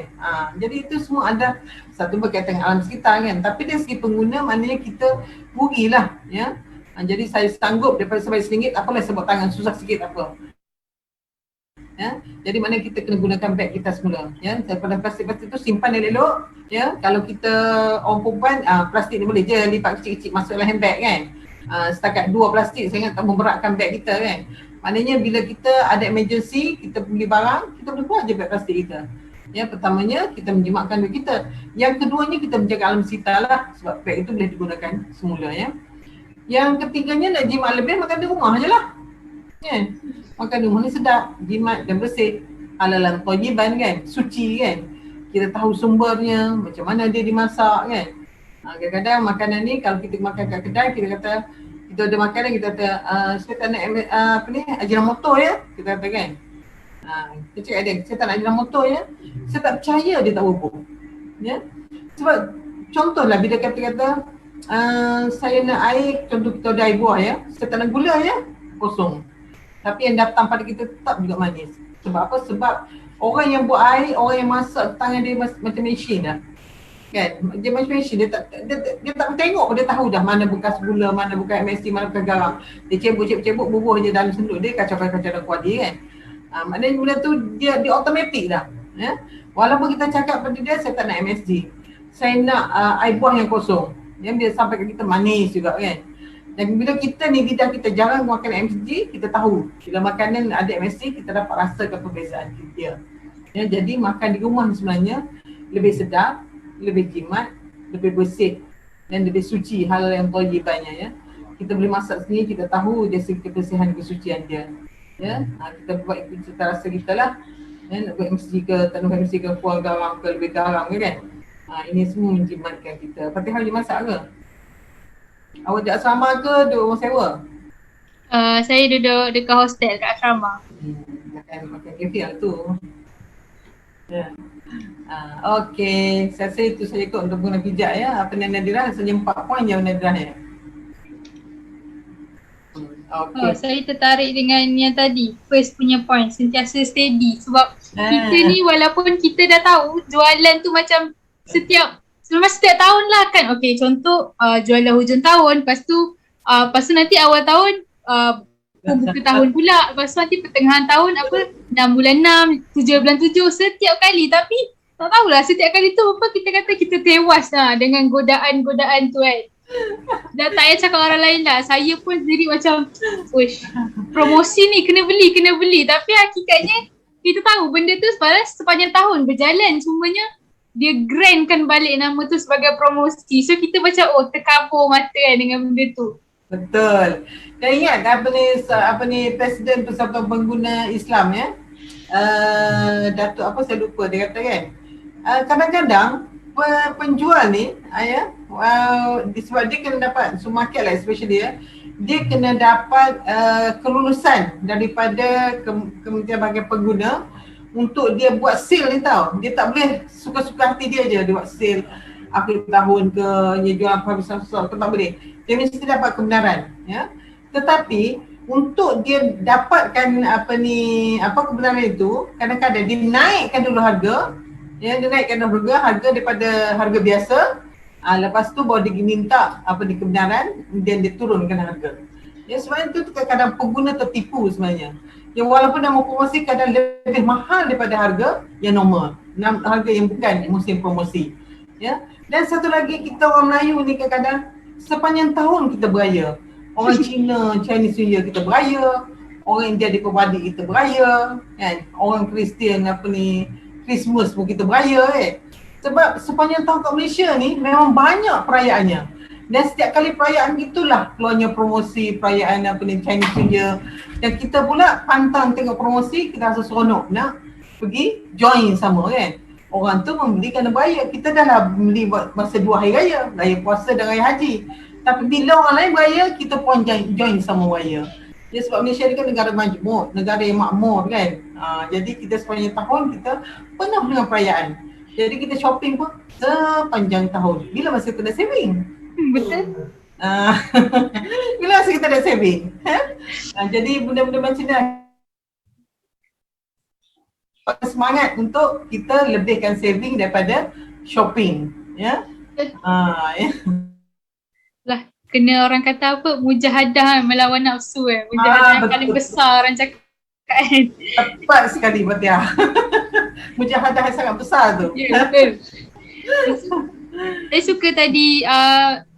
Jadi itu semua ada satu berkaitan dengan alam sekitar kan. Tapi dari segi pengguna maknanya kita rugilah ya. Jadi saya sanggup daripada sebab RM1, apalah sebab tangan susah sikit apa. Ya. Jadi maknanya kita kena gunakan beg kita semula. Ya. Daripada plastik-plastik tu simpan elok-elok. Ya. Kalau kita orang perempuan, plastik ni boleh je lipat kecil-kecil masuk dalam handbag kan. Setakat 2 plastik sangat tak memberatkan beg kita kan. Maknanya bila kita ada emergency, kita beli barang, kita boleh buat je beg plastik kita. Ya, pertamanya kita menjimatkan duit kita. Yang keduanya kita menjaga alam sekitar lah, sebab beg itu boleh digunakan semula ya. Yang ketiganya nak jimat lebih, makan di rumah je lah. Kan? Makan di rumah ni sedap, jimat dan bersih. Halalan thayyiban kan, suci kan. Kita tahu sumbernya, macam mana dia dimasak kan. Kadang-kadang makanan ni kalau kita makan kat kedai, kita kata kita ada makanan, kita kata saya tak nak Ajinomoto ya, kita kata kan. Kita cakap dia, saya tak nak Ajinomoto ya. Saya tak percaya dia tak bubur. Ya. Sebab contohlah bila kata-kata saya nak air, contoh kita ada air buah ya, saya tak nak gula ya, kosong. Tapi yang datang pada kita tetap juga manis. Sebab apa? Sebab orang yang buat air, orang yang masak tangan dia macam mesin dah. Kan? Dia macam mesin, dia tak tengok, dia tahu dah mana bekas gula, mana bekas MSG, mana bekas garam. Dia cebuk-cebuk bubuh je dalam senduk dia, kacau-kacau dalam kuali kan. Maknanya benda tu dia automatik dah. Ya? Walaupun kita cakap pada dia, saya tak nak MSG. Saya nak air buah yang kosong. Yang dia sampai ke kita manis juga kan. Dan bila kita ni lidah kita jarang makan MSG, kita tahu. Bila makanan ada MSG, kita dapat rasakan perbezaan dia. Ya, jadi makan di rumah sebenarnya lebih sedap, lebih jimat, lebih bersih dan lebih suci hal yang thayyibannya ya. Kita boleh masak sendiri, kita tahu dari segi kebersihan kesucian dia. Ya, kita buat ikut cita rasa kita lah. Ya, nak buat MSG ke, tak nak buat MSG ke, kurang garam ke, lebih garam ke kan. Ini semua menjimatkan kita. Fatihah boleh masak ke? Awak di asrama ke duduk rumah sewa? Saya duduk dekat hostel kat asrama. Makan kafe lah tu. Ya. Okey, saya rasa itu saja kot untuk guna pijak ya. Apa ni Nadirah? Saja 4 poin je Nadirah ya. Okay. Saya tertarik dengan yang tadi, first punya point, sentiasa steady. Sebab kita ni walaupun kita dah tahu jualan tu macam setiap tahun lah kan. Okay, contoh jualan hujung tahun, lepas tu nanti awal tahun buka tahun pula, lepas tu nanti pertengahan tahun 6 bulan 6, 7 bulan 7, setiap kali. Tapi tak tahulah setiap kali tu apa kita kata kita tewas lah dengan godaan-godaan tu kan. Dah tak payah cakap orang lain lah. Saya pun sendiri macam promosi ni kena beli. Tapi hakikatnya kita tahu benda tu sepanjang tahun berjalan semuanya dia grandkan balik nama tu sebagai promosi. So kita macam terkabur mata kan dengan benda tu. Betul. Dan ingat apa ni Presiden Persatuan Pengguna Islam ya. Datuk apa saya lupa dia kata kan. Kadang-kadang penjual ni sebab dia kena dapat supermarket lah especially ya, dia kena dapat kelulusan daripada Kementerian Bahagian Pengguna untuk dia buat sale ni tau. Dia tak boleh suka-suka hati dia je dia buat sale akhir tahun ke, dia jual apa-apa tak boleh. Dia mesti dapat kebenaran ya. Tetapi untuk dia dapatkan kebenaran itu, kadang-kadang dia naikkan dulu harga. Ya, dia naikkan harga daripada harga biasa. Lepas tu baru dia minta kebenaran dan dia turunkan harga. Ya, sebenarnya tu kadang-kadang pengguna tertipu sebenarnya. Ya, walaupun nama promosi kadang lebih mahal daripada harga yang normal. Harga yang bukan musim promosi. Ya. Dan satu lagi, kita orang Melayu ni kadang-kadang sepanjang tahun kita beraya. Orang Cina, Chinese New Year kita beraya. Orang India di Pemadi kita beraya. Kan? Orang Kristian Christmas pun kita beraya Sebab sepanjang tahun kat Malaysia ni memang banyak perayaannya. Dan setiap kali perayaan itulah keluarnya promosi perayaan Chinese New Year. Dan kita pula pantang tengok promosi, kita rasa seronok nak pergi join sama kan. Orang tu membeli kerana beraya. Kita dah lah beli masa 2 hari raya, raya puasa dan raya haji. Tapi bila orang lain beraya, kita pun join sama beraya. Ya, sebab Malaysia ni kan negara majmuk, negara yang makmur kan. Jadi kita sepanjang tahun kita penuh dengan perayaan. Jadi kita shopping pun sepanjang tahun. Bila masa kita dah saving? Betul. Bila masa kita dah saving? Jadi benda-benda macam ni semangat untuk kita lebihkan saving daripada shopping. Ya. Lah, kena orang kata mujahadah melawan nafsu Mujahadah yang paling besar orang cakap kan. Tepat sekali Fatia. Mujahadah yang sangat besar tu. Ya, betul. Saya suka tadi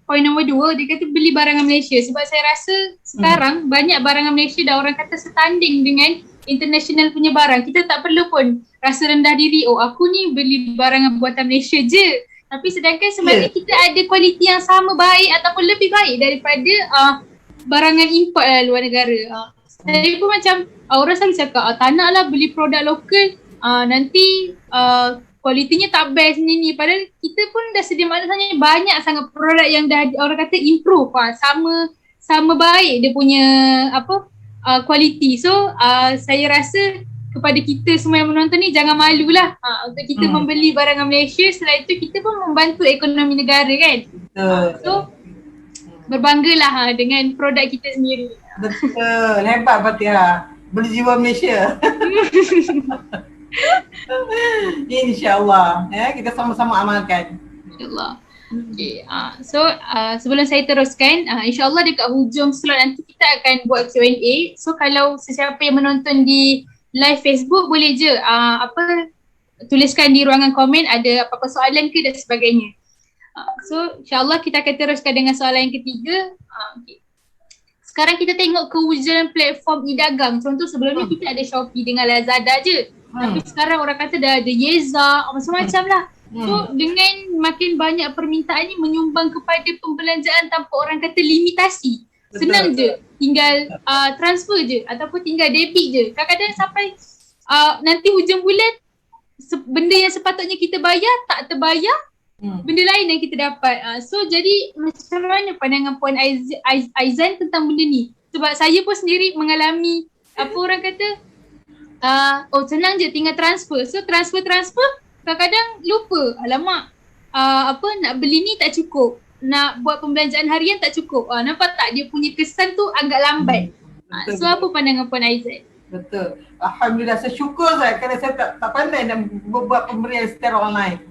point nombor 2, dia kata beli barangan Malaysia, sebab saya rasa sekarang banyak barangan Malaysia dah orang kata setanding dengan international punya barang. Kita tak perlu pun rasa rendah diri, oh aku ni beli barangan buatan Malaysia je. Tapi sedangkan sebenarnya kita ada kualiti yang sama baik ataupun lebih baik daripada barangan import luar negara. Saya pun macam orang selalu cakap tak nak lah beli produk lokal, nanti kualitinya tak best ni. Padahal kita pun dah sedia maksudnya banyak sangat produk yang dah orang kata improve, sama baik dia punya kualiti. So saya rasa kepada kita semua yang menonton ni, jangan malulah untuk kita membeli barangan Malaysia. Selain itu kita pun membantu ekonomi negara kan. So berbanggalah dengan produk kita sendiri. Betul, hebat Fatia. Beli jiwa Malaysia. InsyaAllah kita sama-sama amalkan. InsyaAllah. Okay, so sebelum saya teruskan, insyaAllah dekat hujung slot nanti kita akan buat Q&A. So kalau sesiapa yang menonton di live Facebook, boleh je tuliskan di ruangan komen ada apa-apa soalan ke dan sebagainya. So insyaAllah kita akan teruskan dengan soalan yang ketiga. Okay. Sekarang kita tengok kewujudan platform e-dagang. Contoh sebelum ni kita ada Shopee dengan Lazada je. Tapi sekarang orang kata dah ada Yeza, macam-macam lah. So dengan makin banyak permintaan ni menyumbang kepada pembelanjaan tanpa orang kata limitasi. Senang je, tinggal transfer je ataupun tinggal debit je. Kadang-kadang sampai nanti hujung bulan benda yang sepatutnya kita bayar tak terbayar, benda lain yang kita dapat. So jadi macam mana pandangan Puan Aizan tentang benda ni? Sebab saya pun sendiri mengalami orang kata senang je tinggal transfer. So transfer kadang-kadang lupa, alamak nak beli ni tak cukup, nak buat pembelanjaan harian tak cukup. Nampak tak dia punya kesan tu agak lambat. So apa pandangan Puan Aizan? Betul. Alhamdulillah, saya syukur saya kerana saya tak pandai nak buat pemberian secara online.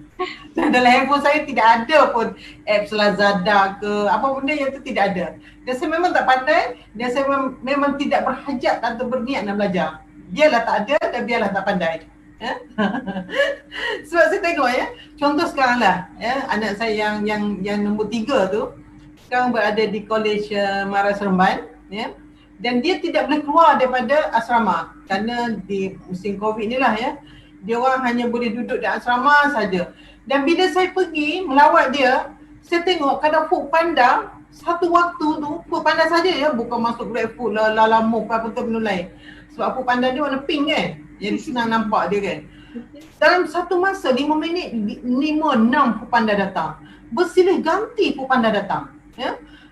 Dan dalam handphone saya tidak ada pun apps Lazada ke apa benda yang tu tidak ada. Dan saya memang tak pandai dan saya memang tidak berhajat atau berniat nak belajar. Biarlah tak ada dan biarlah tak pandai. Sebab saya tengok contoh sekarang lah anak saya yang nombor 3 tu sekarang berada di College Mara Seremban dan dia tidak boleh keluar daripada asrama kerana di musim Covid ni lah dia orang hanya boleh duduk di asrama saja. Dan bila saya pergi melawat dia, saya tengok kadang Food Panda satu waktu tu Food Panda saja bukan masuk GrabFood lah, Lalamove apa tu benda lain. Sebab Food Panda dia warna pink kan, jadi senang nampak dia kan. Dalam satu masa 5 minit 5-6 Food Panda datang, bersilih ganti Food Panda datang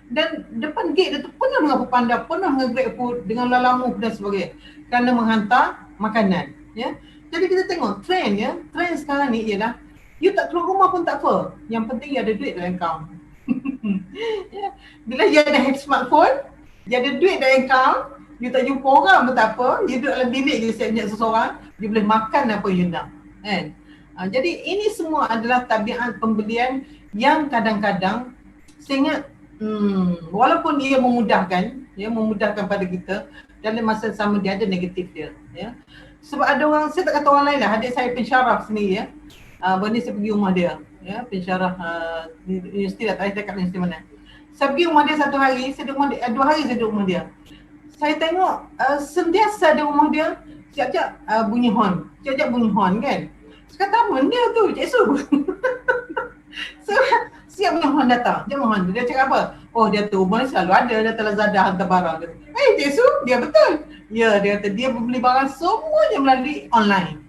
dan depan gate dia tu penuh dengan Food Panda, penuh dengan GrabFood, dengan Lalamove dan sebagainya kerana menghantar makanan Jadi kita tengok trend trend sekarang ni ialah you tak keluar rumah pun tak apa, yang penting you ada duit dalam account. Bila you ada smartphone, you ada duit dalam account, you tak jumpa orang pun tak apa, you duduk dalam bilik je siap-siap seseorang, you boleh makan apa you nak kan. Jadi ini semua adalah tabiat pembelian yang kadang-kadang saya ingat walaupun dia memudahkan pada kita, dalam masa sama dia ada negatif dia sebab ada orang, saya tak kata orang lain lah, adik saya pensyarah sendiri Berni saya pergi rumah dia pensyarah di universiti lah, tak cakap universiti mana. Saya pergi rumah dia satu hari, saya duduk rumah dia, 2 hari saya duduk rumah dia. Saya tengok sentiasa di rumah dia siap-siap bunyi horn, kan. Saya kata apa dia tu, Cik Su? So siap bunyi horn datang, dia cakap apa? Oh dia tu rumah ni selalu ada data Lazada hantar barang. Cik Su, dia betul. Ya, dia kata dia beli barang semuanya melalui online.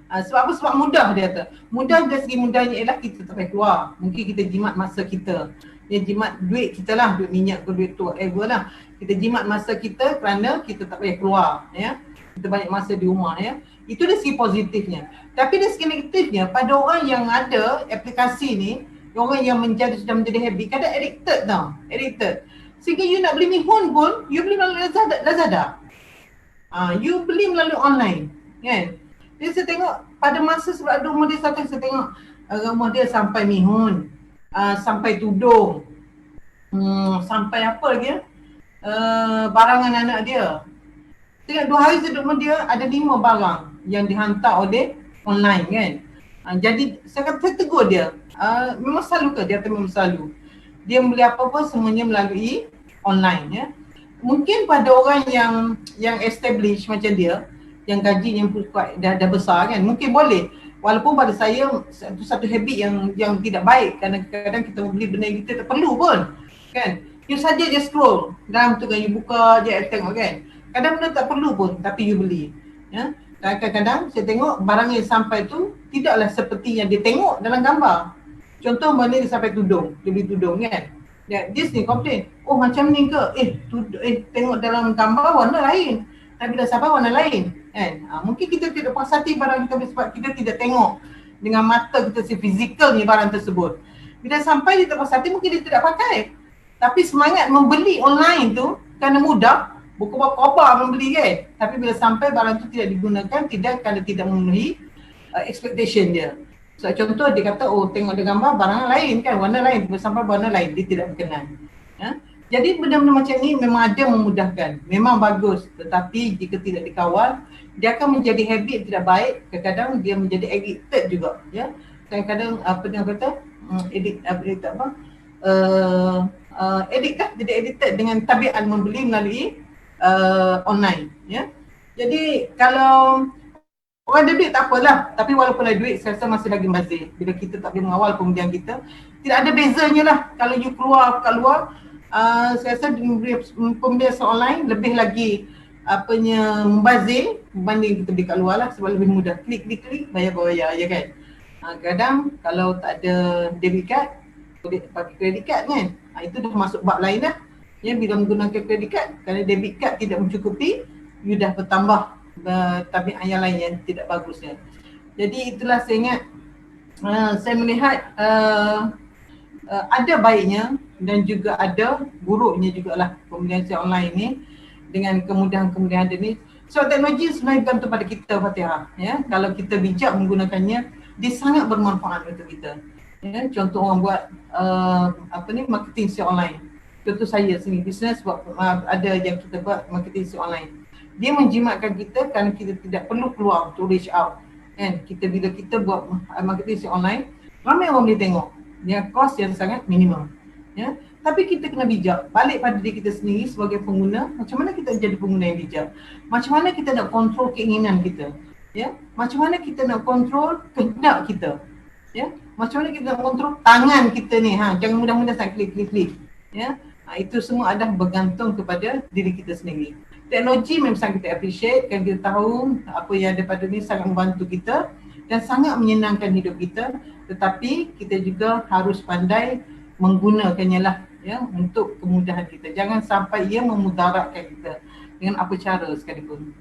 Sebab apa? Sebab mudah dia kata. Mudah dari segi mudahnya ialah kita tak payah keluar. Mungkin kita jimat masa kita. Jimat duit kita lah, duit minyak ke duit tu whatever lah. Kita jimat masa kita kerana kita tak payah keluar Kita banyak masa di rumah Itu dari segi positifnya. Tapi dari segi negatifnya, pada orang yang ada aplikasi ni, orang yang sudah menjadi habit, kadang addicted. Sehingga you nak beli mihun pun, you beli melalui Lazada. You beli melalui online kan. Jadi saya tengok pada masa sebab ada rumah dia satu, saya tengok rumah dia sampai mihun, sampai tudung, sampai apa lagi barangan anak dia. Tengok 2 hari saya duduk dengan dia, ada 5 barang yang dihantar oleh online kan. Jadi saya kata, saya tegur dia, memang selalu ke? Dia kata memang selalu. Dia beli apa-apa semuanya melalui online ya. Mungkin pada orang yang establish macam dia, yang gajinya kuat, dah besar kan, mungkin boleh. Walaupun pada saya itu satu habit yang tidak baik, kerana kadang-kadang kita beli benda yang kita tak perlu pun kan. You saja je scroll dalam tu kan, you buka je tengok kan. Kadang benda tak perlu pun tapi you beli ya. Dan kadang-kadang saya tengok barang yang sampai tu tidaklah seperti yang dia tengok dalam gambar. Contoh mana dia sampai tudung, dia beli tudung kan. Dia sini komplain, oh macam ni ke? Tengok dalam gambar warna lain, tapi dah sampai warna lain kan. Mungkin kita tidak puas hati barang kita sebab kita tidak tengok dengan mata kita fizikal ni barang tersebut. Bila sampai dia tak puas hati, mungkin dia tidak pakai. Tapi semangat membeli online tu kerana mudah, buku kobar membeli kan. Tapi bila sampai barang tu tidak digunakan, kerana tidak memenuhi expectation dia. So, contoh dia kata, oh tengok dia gambar barang lain kan, warna lain, bila sampai warna lain, dia tidak berkenan ya? Jadi benda-benda macam ni memang ada memudahkan, memang bagus. Tetapi jika tidak dikawal, dia akan menjadi habit tidak baik. Kadang-kadang dia menjadi addicted juga ya. Kadang-kadang apa dia kata, addict lah, jadi addicted dengan tabiat membeli melalui online ya. Jadi kalau orang ada duit tak apalah, tapi walaupun ada duit saya rasa masih lagi membazir. Bila kita tak boleh mengawal pembelian kita, tidak ada bezanya lah kalau you keluar kat luar. Saya rasa pembelian online lebih lagi membazir berbanding kita beli kat luar lah, sebab lebih mudah, klik bayar je kan. Kadang kalau tak ada debit card, boleh pakai credit card kan. Itu dah masuk bab lain lah ya. Bila menggunakan credit card, kerana debit card tidak mencukupi, you dah bertambah tabiat yang lain yang tidak bagusnya. Jadi itulah saya ingat, saya melihat ada baiknya dan juga ada buruknya jugalah pembelian secara online ni dengan kemudahan-kemudahan ni. So teknologi sebenarnya bergantung pada kita, Fatihah ya. Kalau kita bijak menggunakannya, dia sangat bermanfaat untuk kita ya. Contoh orang buat marketing secara online. Contoh saya sendiri bisnes buat, ada yang kita buat marketing secara online. Dia menjimatkan kita kerana kita tidak perlu keluar to reach out kan. Bila kita buat marketing secara online, ramai orang boleh tengok, dia cost yang sangat minimum ya. Tapi kita kena bijak balik pada diri kita sendiri sebagai pengguna. Macam mana kita jadi pengguna yang bijak? Macam mana kita nak kontrol keinginan kita ya? Macam mana kita nak kontrol kehendak kita ya? Macam mana kita nak kontrol tangan kita ni, jangan mudah-mudah sangat klik ya. Itu semua adalah bergantung kepada diri kita sendiri. Teknologi memang sangat kita appreciate, kan kita tahu apa yang ada pada ni sangat membantu kita dan sangat menyenangkan hidup kita. Tetapi kita juga harus pandai menggunakannya lah ya, untuk kemudahan kita. Jangan sampai ia memudaratkan kita dengan apa cara sekalipun.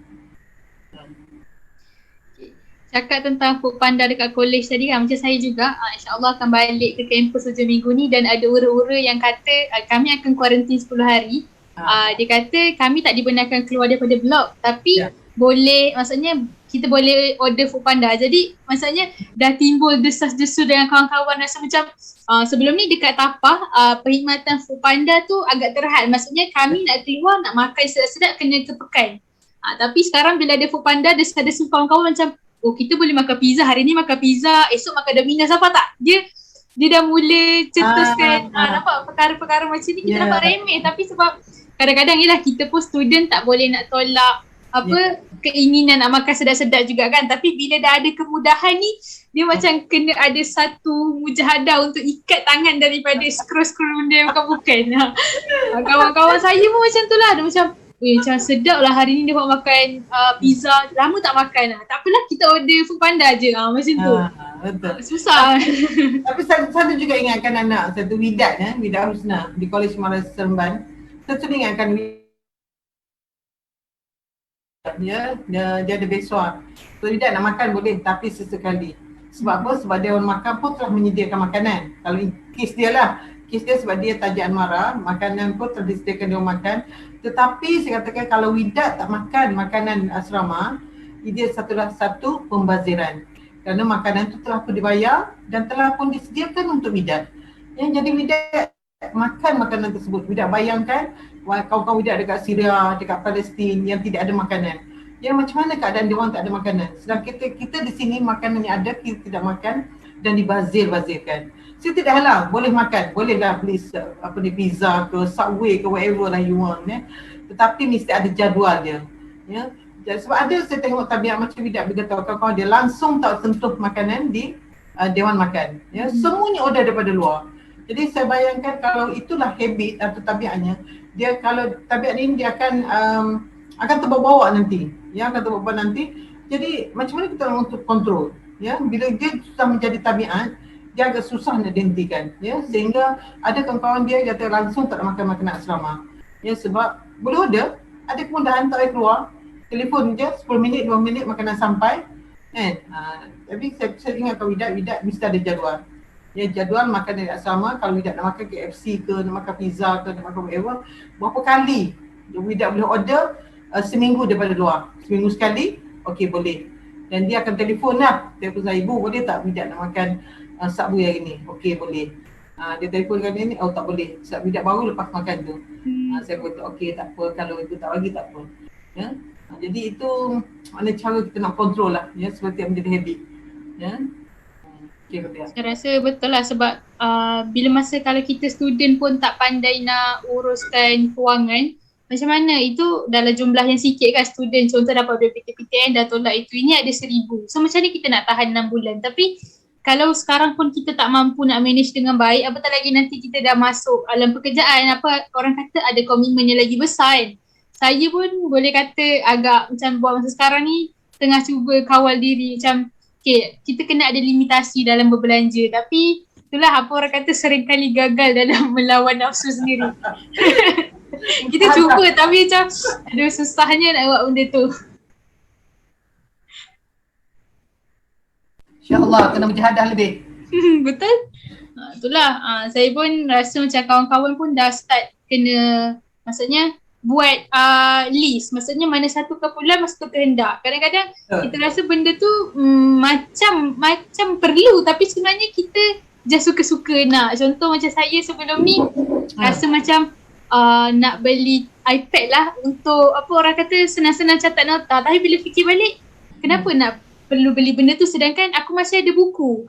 Cakap tentang Foodpanda dekat college tadi kan, macam saya juga insyaAllah akan balik ke kampus 7 minggu ni dan ada ura-ura yang kata kami akan kuarantin 10 hari. Dia kata kami tak dibenarkan keluar daripada blok, tapi boleh, maksudnya kita boleh order Foodpanda. Jadi maksudnya dah timbul desas-desus dengan kawan-kawan, rasa macam sebelum ni dekat Tapah perkhidmatan Foodpanda tu agak terhad. Maksudnya kami nak keluar nak makan sedap-sedap kena ke pekan. Tapi sekarang bila ada Foodpanda, desas-desus kawan-kawan macam, oh kita boleh makan pizza, hari ni makan pizza, esok makan Domino's, apa tak? Dia dah mula cetuskan nampak perkara-perkara macam ni kita dapat remeh. Tapi sebab kadang-kadang yelah kita pun student tak boleh nak tolak keinginan nak makan sedap-sedap juga kan. Tapi bila dah ada kemudahan ni, dia macam kena ada satu mujahadah untuk ikat tangan daripada scroll-scroll benda yang bukan-bukan. Kawan-kawan saya pun macam tu lah, dia macam macam sedap lah hari ni dia buat makan pizza, lama tak makan lah. Tak apalah kita order Foodpanda je macam tu. Betul. Susah. Tapi saya juga ingatkan anak satu Widat Husna di Kolej Madrasah Seremban. Saya sering ingatkan dia ada besar. So Widat nak makan boleh tapi sesekali. Sebab apa? Sebab dia orang makan pun telah menyediakan makanan. Kalau kes dia lah, kes dia sebab dia Tajuk Anwara, makanan pun telah disediakan dia orang makan. Tetapi saya katakan kalau Widat tak makan makanan asrama, dia satu pembaziran. Kerana makanan tu telah pun dibayar dan telah pun disediakan untuk Widat. Jadi Widat makan makanan tersebut. Widat bayangkan kawan-kawan budak dekat Syria, dekat Palestin yang tidak ada makanan. Ya macam mana keadaan dia orang tak ada makanan? Sedang kita di sini makanan yang ada kita tidak makan dan dibazir-bazirkan. Saya tidak halang, boleh makan, bolehlah beli pizza ke Subway ke whatever lah you want Tetapi mesti ada jadual dia. Ya. Sebab ada saya tengok tabiat macam bidak beritahu kawan-kawan dia langsung tak sentuh makanan di dewan makan. Ya, semuanya order daripada luar. Jadi saya bayangkan kalau itulah habit atau tabiatnya, dia kalau tabiat ini dia akan terbawa-bawa nanti. Ya, akan terbawa nanti. Jadi macam mana kita nak untuk kontrol? Ya, bila dia sudah menjadi tabiat, dia agak susah nak dihentikan. Ya, sehingga ada kawan-kawan dia kata langsung tak nak makan makanan asrama. Ya, sebab boleh order, ada kemudahan tak payah keluar. Telefon je 10 minit, 2 minit makanan sampai. Tapi saya ingat kalau Widak mesti ada jadual. Ya, jadual makan dari asrama. Kalau Widak nak makan KFC ke, nak makan pizza ke, nak makan whatever, berapa kali Widak boleh order seminggu daripada luar. Seminggu sekali, okey boleh. Dan dia akan telefon saya, ibu boleh tak Widak nak makan Subway hari ni? Okey boleh. Dia telefon kali ni, tak boleh. Sebab Widak baru lepas makan tu. Saya kata okey tak apa, kalau ibu tak bagi tak apa. Ya. Jadi itu mana cara kita nak kontrol lah, ya, seperti yang menjadi habit. Ya. Okay, saya rasa betul lah sebab bila masa kalau kita student pun tak pandai nak uruskan kewangan, macam mana itu dalam jumlah yang sikit kan student, contoh dapat PTN dah tolak itu, ini ada 1,000. So macam mana kita nak tahan 6 bulan? Tapi kalau sekarang pun kita tak mampu nak manage dengan baik, apatah lagi nanti kita dah masuk alam pekerjaan, apa orang kata ada komitmen yang lagi besar kan. Saya pun boleh kata agak macam buat masa sekarang ni tengah cuba kawal diri macam okay, kita kena ada limitasi dalam berbelanja, tapi itulah apa orang kata seringkali gagal dalam melawan nafsu sendiri. Kita cuba tapi macam aduh susahnya nak buat benda tu. InsyaAllah kena berjahadah lebih. Betul? Itulah saya pun rasa macam kawan-kawan pun dah start kena, maksudnya buat list, maksudnya mana satu keperluan, mana satu kehendak. Kadang-kadang kita rasa benda tu macam perlu tapi sebenarnya kita just suka-suka nak. Contoh macam saya sebelum ni rasa macam nak beli iPad lah untuk apa orang kata senang-senang catat nota, tapi bila fikir balik kenapa nak perlu beli benda tu sedangkan aku masih ada buku.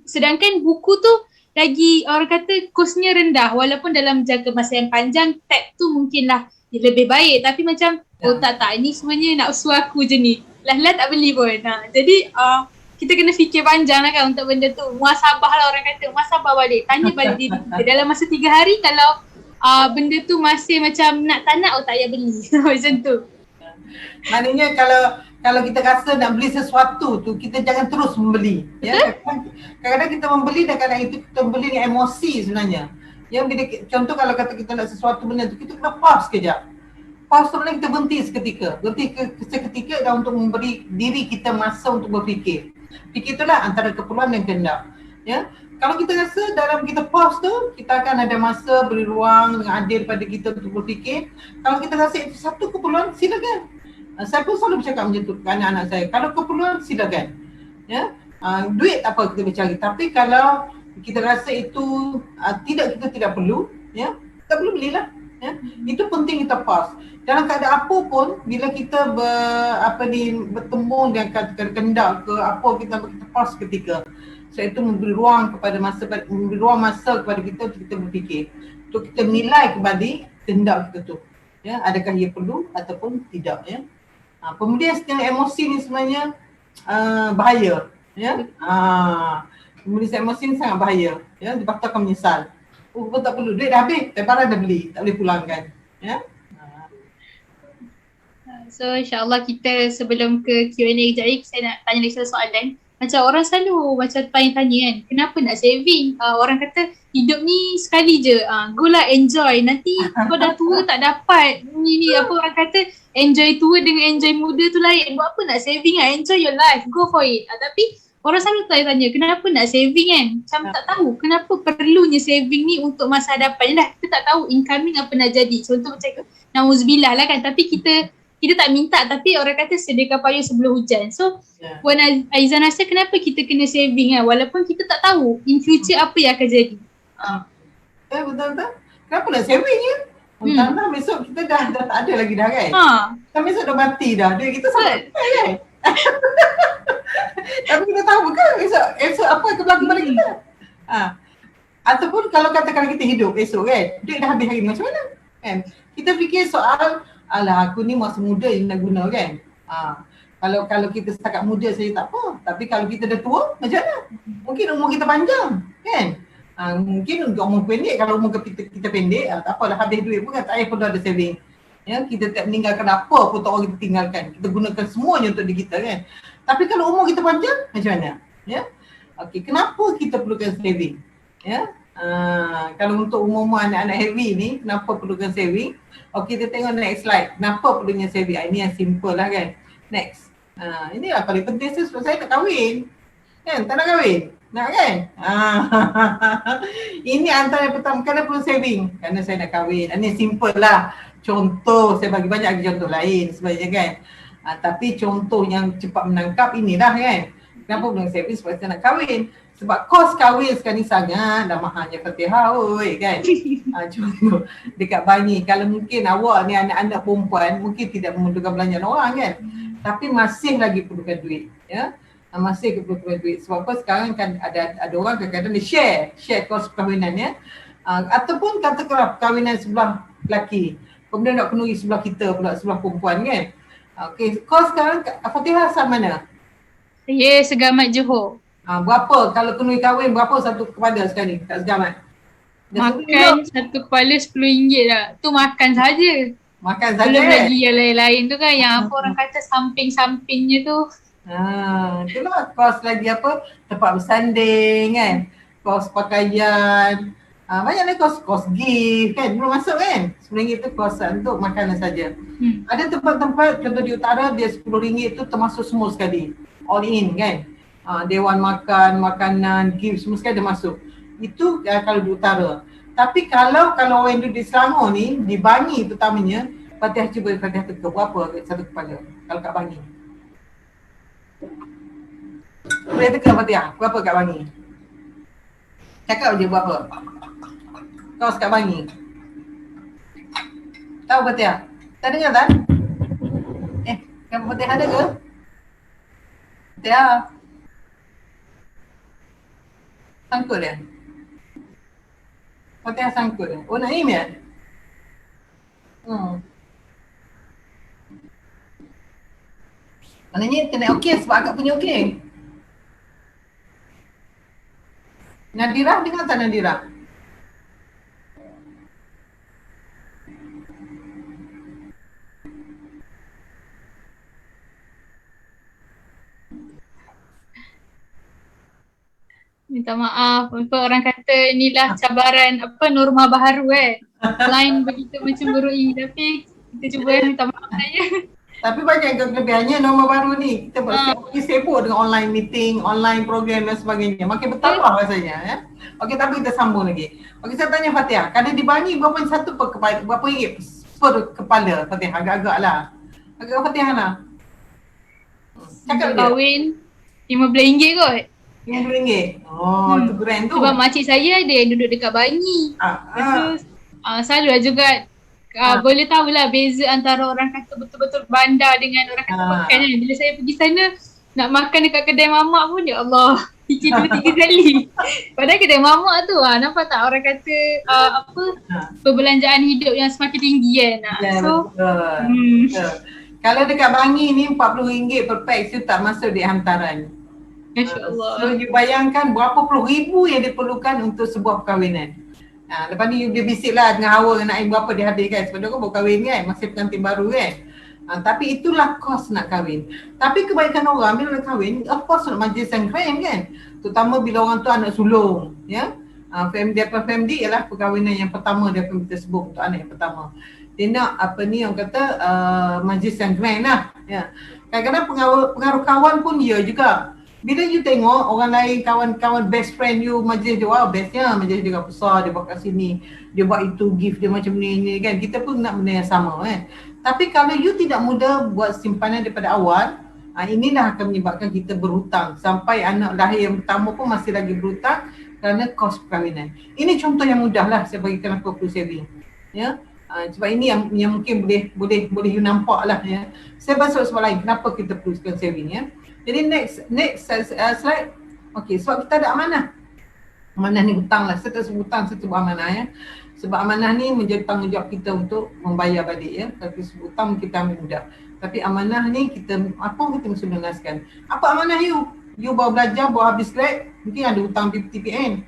Sedangkan buku tu lagi orang kata kosnya rendah, walaupun dalam jangka masa yang panjang tab tu mungkinlah lebih baik, tapi macam tak ini sebenarnya nak usul aku je ni, lah tak beli pun. Jadi kita kena fikir panjang lah kan untuk benda tu. Muhasabah lah orang kata, muhasabah balik, tanya balik diri kita dalam masa 3 hari kalau benda tu masih macam nak tak nak, tak payah beli. Macam tu. Maknanya kalau kita rasa nak beli sesuatu tu, kita jangan terus membeli. Ya? Kadang-kadang kita membeli dan kadang itu kita membeli dengan emosi sebenarnya. Yang bila contoh kalau kata kita nak sesuatu benda tu, kita kena pause sekejap. Pause tu kita berhenti seketika. Seketika dan untuk memberi diri kita masa untuk berfikir. Fikir itulah antara keperluan dan kehendak. Ya. Kalau kita rasa dalam kita pause tu, kita akan ada masa beri ruang dengan adil pada kita untuk berfikir. Kalau kita rasa itu satu keperluan, silakan. Saya pun selalu bercakap macam tu ke anak-anak saya. Kalau keperluan, silakan. Ya. Duit tak apa kita bercari. Tapi kalau kita rasa itu kita tidak perlu, ya, tak perlu belilah. Ya. Itu penting kita pause. Dalam keadaan apa pun, bila kita bertemu dengan kehendak ke apa, kita pause ketika. So itu memberi ruang masa kepada kita untuk kita berfikir. Untuk kita nilai kembali kehendak kita tu. Ya, adakah ia perlu ataupun tidak, ya. Kemudian secara emosi ni sebenarnya bahaya, ya. Kemudian emosi ni sangat bahaya, ya, lepas tu akan menyesal. Pun tak perlu, duit dah habis, barang dah beli, tak boleh pulangkan, ya. So insyaAllah kita sebelum ke Q&A kejap lagi, saya nak tanya lagi satu soalan. Macam orang selalu macam tanya-tanya kan, kenapa nak saving? Orang kata hidup ni sekali je, go lah enjoy, nanti kau dah tua tak dapat. Ni apa orang kata enjoy tua dengan enjoy muda tu lain. Buat apa nak saving kan, enjoy your life, go for it. Tapi orang selalu tanya kenapa nak saving kan? Macam tak tahu kenapa perlunya saving ni untuk masa hadapan. Yalah, kita tak tahu incoming apa nak jadi. Contoh macam nauzubillah lah kan, tapi kita tak minta, tapi orang kata sediakan payung sebelum hujan. So Puan Aizan rasa kenapa kita kena saving kan, walaupun kita tak tahu in future apa yang akan jadi. Betul-betul. Kenapa nak saving ya? Tanah besok kita dah tak ada lagi dah kan. Kan besok dah mati dah. Duit kita sampai kan. Tapi kita tahu bukan esok apa yang berlaku pada kita. Ataupun kalau katakan kita hidup esok kan, duit dah habis hari ni macam mana? Kan? Kita fikir soal, alah aku ni masa muda je nak guna kan. Kalau kita setakat muda saja tak apa. Tapi kalau kita dah tua, macam mana? Mungkin umur kita panjang kan. Mungkin untuk umur pendek, kalau umur kita pendek, tak apalah habis duit pun kan tak payah perlu ada saving. Ya, kita tak meninggalkan apa pun tak orang kita tinggalkan. Kita gunakan semuanya untuk diri kita kan. Tapi kalau umur kita panjang, macam mana? Ya. Okey, kenapa kita perlukan saving? Ya. Kalau untuk umur anak-anak heavy ni, kenapa perlukan saving? Okey, kita tengok next slide. Kenapa perlunya saving? Ini yang simple lah kan. Next. Inilah paling penting sebab saya nak kahwin. Kan? Tak nak kahwin? Nak kan? Ini antara yang pertama, kenapa perlu saving? Kerana saya nak kahwin. Ini simple lah. Contoh, saya bagi banyak lagi contoh lain sebenarnya kan. Tapi contoh yang cepat menangkap inilah kan. Kenapa perlu saving? Sebab saya nak kahwin. Sebab kos kahwin sekarang ni sangat dah mahalnya Fatihah kan. Contoh dekat Bangi, kalau mungkin awak ni anak-anak perempuan mungkin tidak memerlukan belanjaan orang kan. Tapi masih lagi perlukan duit ya. Masih perlukan duit. Sebab apa sekarang kan ada orang kadang-kadang dia share kos perkahwinan ya. Ataupun katakanlah perkahwinan sebelah lelaki, kemudian nak penuhi sebelah kita pula, sebelah perempuan kan. Okey, kos sekarang Fatihah asal mana? Saya Segamat Johor. Berapa kalau penuhi kahwin, berapa satu kepala sekarang ni kat Segamat? Makan satu kepala RM10 lah. Tu makan saja. Makan saja. Belum lagi yang lain-lain tu kan, yang apa orang kata samping-sampingnya tu. Itulah kos lagi apa, tempat bersanding kan, kos pakaian, banyak lagi kos gift kan, belum masuk kan. RM10 tu kos untuk makanan saja. Ada tempat-tempat contoh di utara dia RM10 tu termasuk semua sekali, all in kan. Dewan makan, makanan, gift semua sekali dia masuk. Itu kalau di utara. Tapi kalau orang yang duduk di Selangor ni, di Bangi terutamanya, Fatihah cuba Fatihah teka berapa satu kepala kalau kat Bangi? Boleh teka Fatihah, berapa kat Bangi? Cakap je berapa? Kos kat Bangi. Tahu Fatihah? Tak dengar tak? Kan Fatihah ada ke? Fatihah sangkut dia? Fatihah sangkut dia? Oh Naim ya? Maknanya kena okey sebab akak punya okey. Nadira dengar tak Nadira? Minta maaf, orang kata inilah cabaran norma baru Line begitu macam burui, tapi kita cuba minta maaf saja. Tapi banyak kelebihannya norma baru ni. Kita makin sibuk dengan online meeting, online program dan sebagainya. Makin bertambah rasanya ya. Okey, tapi kita sambung lagi. Okey, saya tanya Fatihah, kadang di Bangi berapa satu per kepala, berapa ringgit per kepala Fatihah? Agak-agak lah. Agak Fatihah lah. Cakap dia. Kahwin RM15 kot. RM50. Tu grand tu. Sebab makcik saya ada yang duduk dekat Bangi. Lepas tu selalulah juga boleh tahulah beza antara orang kata betul-betul bandar dengan orang kata makan kan. Bila saya pergi sana nak makan dekat kedai mamak pun ya Allah, fikir 2-3 kali. Padahal kedai mamak tu nampak tak orang kata perbelanjaan hidup yang semakin tinggi kan. Betul. Kalau dekat Bangi ni RM40 per pax tu tak masuk di hantaran. Masya-Allah. So you bayangkan berapa puluh ribu yang diperlukan untuk sebuah perkahwinan. Lepas ni dia bisik lah dengan Hawa dengan Naim berapa dia habiskan. Sebab dia kan baru kahwin kan, masih pengantin baru kan. Tapi itulah kos nak kahwin. Tapi kebanyakan orang bila nak kahwin, of course nak majlis yang grand kan. Terutama bila orang tu anak sulung ya. FMD ialah perkahwinan yang pertama dia akan kita sebut untuk anak yang pertama. Dia nak orang kata majlis yang grand lah ya. Kadang-kadang pengaruh kawan pun dia juga. Bila you tengok orang lain, kawan-kawan best friend you majlis dia, wow bestnya majlis dia besar, dia buat kat sini, dia buat itu, gift dia macam ni kan. Kita pun nak benda yang sama kan. Tapi kalau you tidak mudah buat simpanan daripada awal, inilah akan menyebabkan kita berhutang. Sampai anak lahir yang pertama pun masih lagi berhutang kerana kos perkahwinan. Ini contoh yang mudah lah saya bagi kenapa perlu saving. Ya. Sebab ini yang mungkin boleh you nampak lah ya. Saya bahas sebab lain kenapa kita perlukan saving ya. Jadi next slide. Okey, sebab kita ada amanah. Amanah ni hutang lah, saya tak sebut hutang, saya sebut amanah ya. Sebab amanah ni menjadi tanggungjawab kita untuk membayar balik ya. Kalau sebut hutang kita ambil mudah. Tapi amanah ni kita mesti lunaskan. Apa amanah you? You baru belajar, baru habis grad, mungkin ada hutang TPN.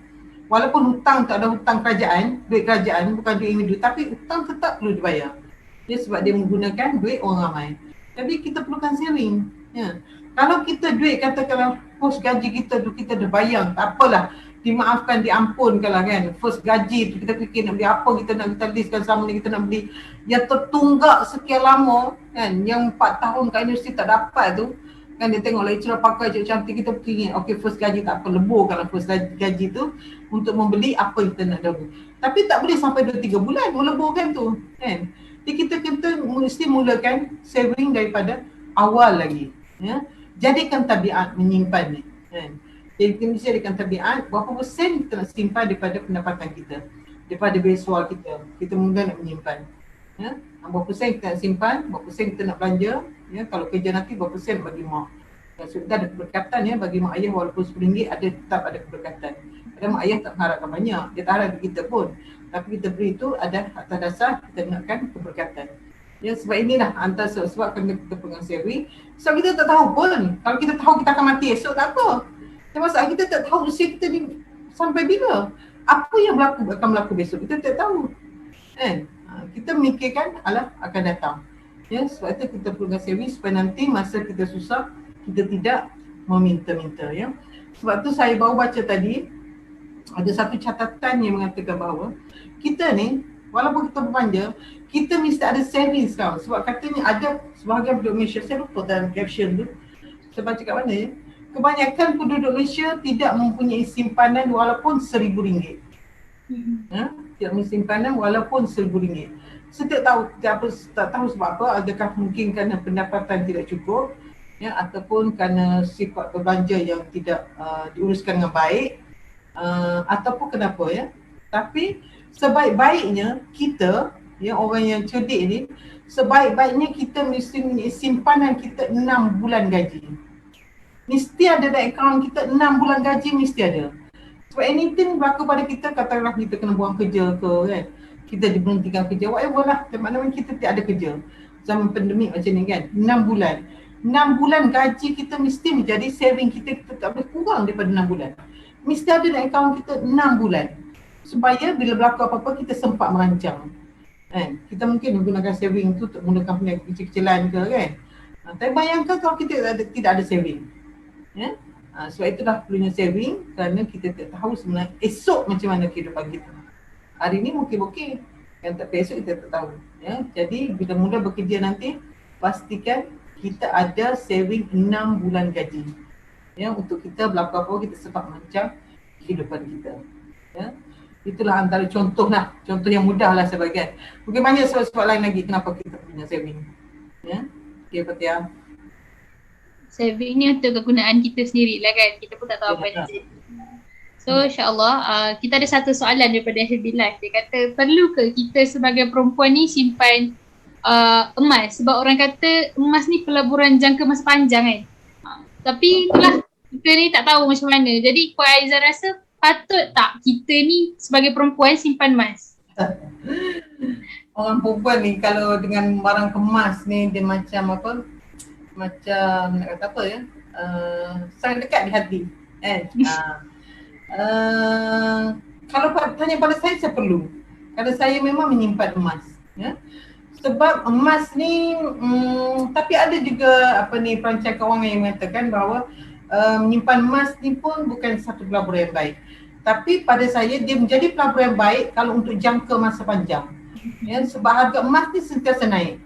Walaupun hutang tak ada hutang kerajaan, duit kerajaan bukan duit individu, tapi hutang tetap perlu dibayar. Ya, sebab dia menggunakan duit orang ramai. Tapi kita perlukan saving. Ya. Kalau kita duit katakanlah post gaji kita tu kita dah bayar, tak apalah. Dimaafkan, diampunkanlah kan. First gaji tu kita fikir nak beli apa, kita listkan sama ni, kita nak beli yang tertunggak sekian lama kan, yang 4 tahun kat universiti tak dapat tu kan, dia tengok lecturer pakai je cantik, kita fikir okey first gaji tak apa, leburkanlah first gaji tu untuk membeli apa yang kita nak dahulu. Tapi tak boleh sampai 2-3 bulan meleburkan tu kan. Jadi kita mesti mulakan saving daripada awal lagi ya. Jadikan tabiat menyimpan ni kan. Jadi kita mesti jadikan tabiat berapa persen kita nak simpan daripada pendapatan kita, daripada beasiswa kita mula nak menyimpan ya. Berapa persen kita nak simpan, berapa persen kita nak belanja ya. Kalau kerja nanti berapa persen bagi mak. So kita ada keberkatan ya, bagi mak ayah walaupun RM10 tetap ada keberkatan. Kadang mak ayah tak mengharapkan banyak, dia tak harap kita pun, tapi kita beri itu ada atas dasar kita nakkan keberkatan ya. Sebab inilah antara sebab kena kita pegang saving. Sebab kita tak tahu pun, kalau kita tahu kita akan mati esok tak apa. Masalah kita tak tahu usia kita ni sampai bila, apa yang akan berlaku besok, kita tak tahu kan. Kita memikirkan akan datang ya. Sebab itu kita perlukan saving supaya nanti masa kita susah kita tidak meminta-minta ya. Sebab tu saya baru baca tadi ada satu catatan yang mengatakan bahawa kita ni walaupun kita berbanja, kita mesti ada saving sekarang. Sebab katanya ada sebahagian penduduk Malaysia, saya lupa dalam caption tu, saya baca kat mana ya, kebanyakan penduduk Malaysia tidak mempunyai simpanan walaupun RM1,000 ya? Tidak mempunyai simpanan walaupun RM1,000. Saya tak tahu sebab apa, adakah mungkin kerana pendapatan tidak cukup ya, ataupun kerana sifat berbelanja yang tidak diuruskan dengan baik, ataupun kenapa ya. Tapi sebaik-baiknya kita ya, orang yang cerdik ni, sebaik-baiknya kita mesti simpanan kita 6 bulan gaji. Mesti ada dalam akaun kita 6 bulan gaji, mesti ada. Sebab anything berlaku pada kita, katakanlah kita kena buang kerja ke kan, kita diberhentikan kerja, whatever lah, mana-mana kita tidak ada kerja zaman pandemik macam ni kan, 6 bulan 6 bulan gaji kita mesti menjadi saving kita tak boleh kurang daripada 6 bulan. Mesti ada dalam akaun kita 6 bulan supaya bila berlaku apa-apa kita sempat merancang kan. Kita mungkin menggunakan saving tu untuk mulakan perniagaan kecil-kecilan ke kan. Tapi bayangkan kalau kita tidak ada saving ya. Sebab itulah perlunya saving, kerana kita tak tahu sebenarnya esok macam mana kehidupan kita. Hari ni mungkin okey kan, tapi esok kita tak tahu ya. Jadi bila mula bekerja nanti, pastikan kita ada saving 6 bulan gaji ya, untuk kita berlaku apa kita sempat merancang kehidupan kita ya. Itulah antara contoh yang mudah lah saya bagikan. Mungkin banyak sebab-sebab lain lagi kenapa kita punya saving ya. Okay, Fatia. Saving ni untuk kegunaan kita sendiri lah kan, kita pun tak tahu apa dia. So insyaAllah kita ada satu soalan daripada FB Live. Dia kata, perlu ke kita sebagai perempuan ni simpan emas? Sebab orang kata emas ni pelaburan jangka masa panjang kan. Tapi itulah, kita ni tak tahu macam mana. Jadi Puan Aizah rasa patut tak kita ni sebagai perempuan simpan emas? Orang perempuan ni kalau dengan barang kemas ni dia macam apa, macam nak kata apa ya, sangat dekat di hati kan. Kalau tanya pada saya perlu. Kalau saya memang menyimpan emas ya. Sebab emas ni tapi ada juga perancangan kewangan yang mengatakan bahawa menyimpan emas ni pun bukan satu pelaburan yang baik. Tapi pada saya dia menjadi pelaburan yang baik kalau untuk jangka masa panjang ya. Sebab harga emas ni sentiasa naik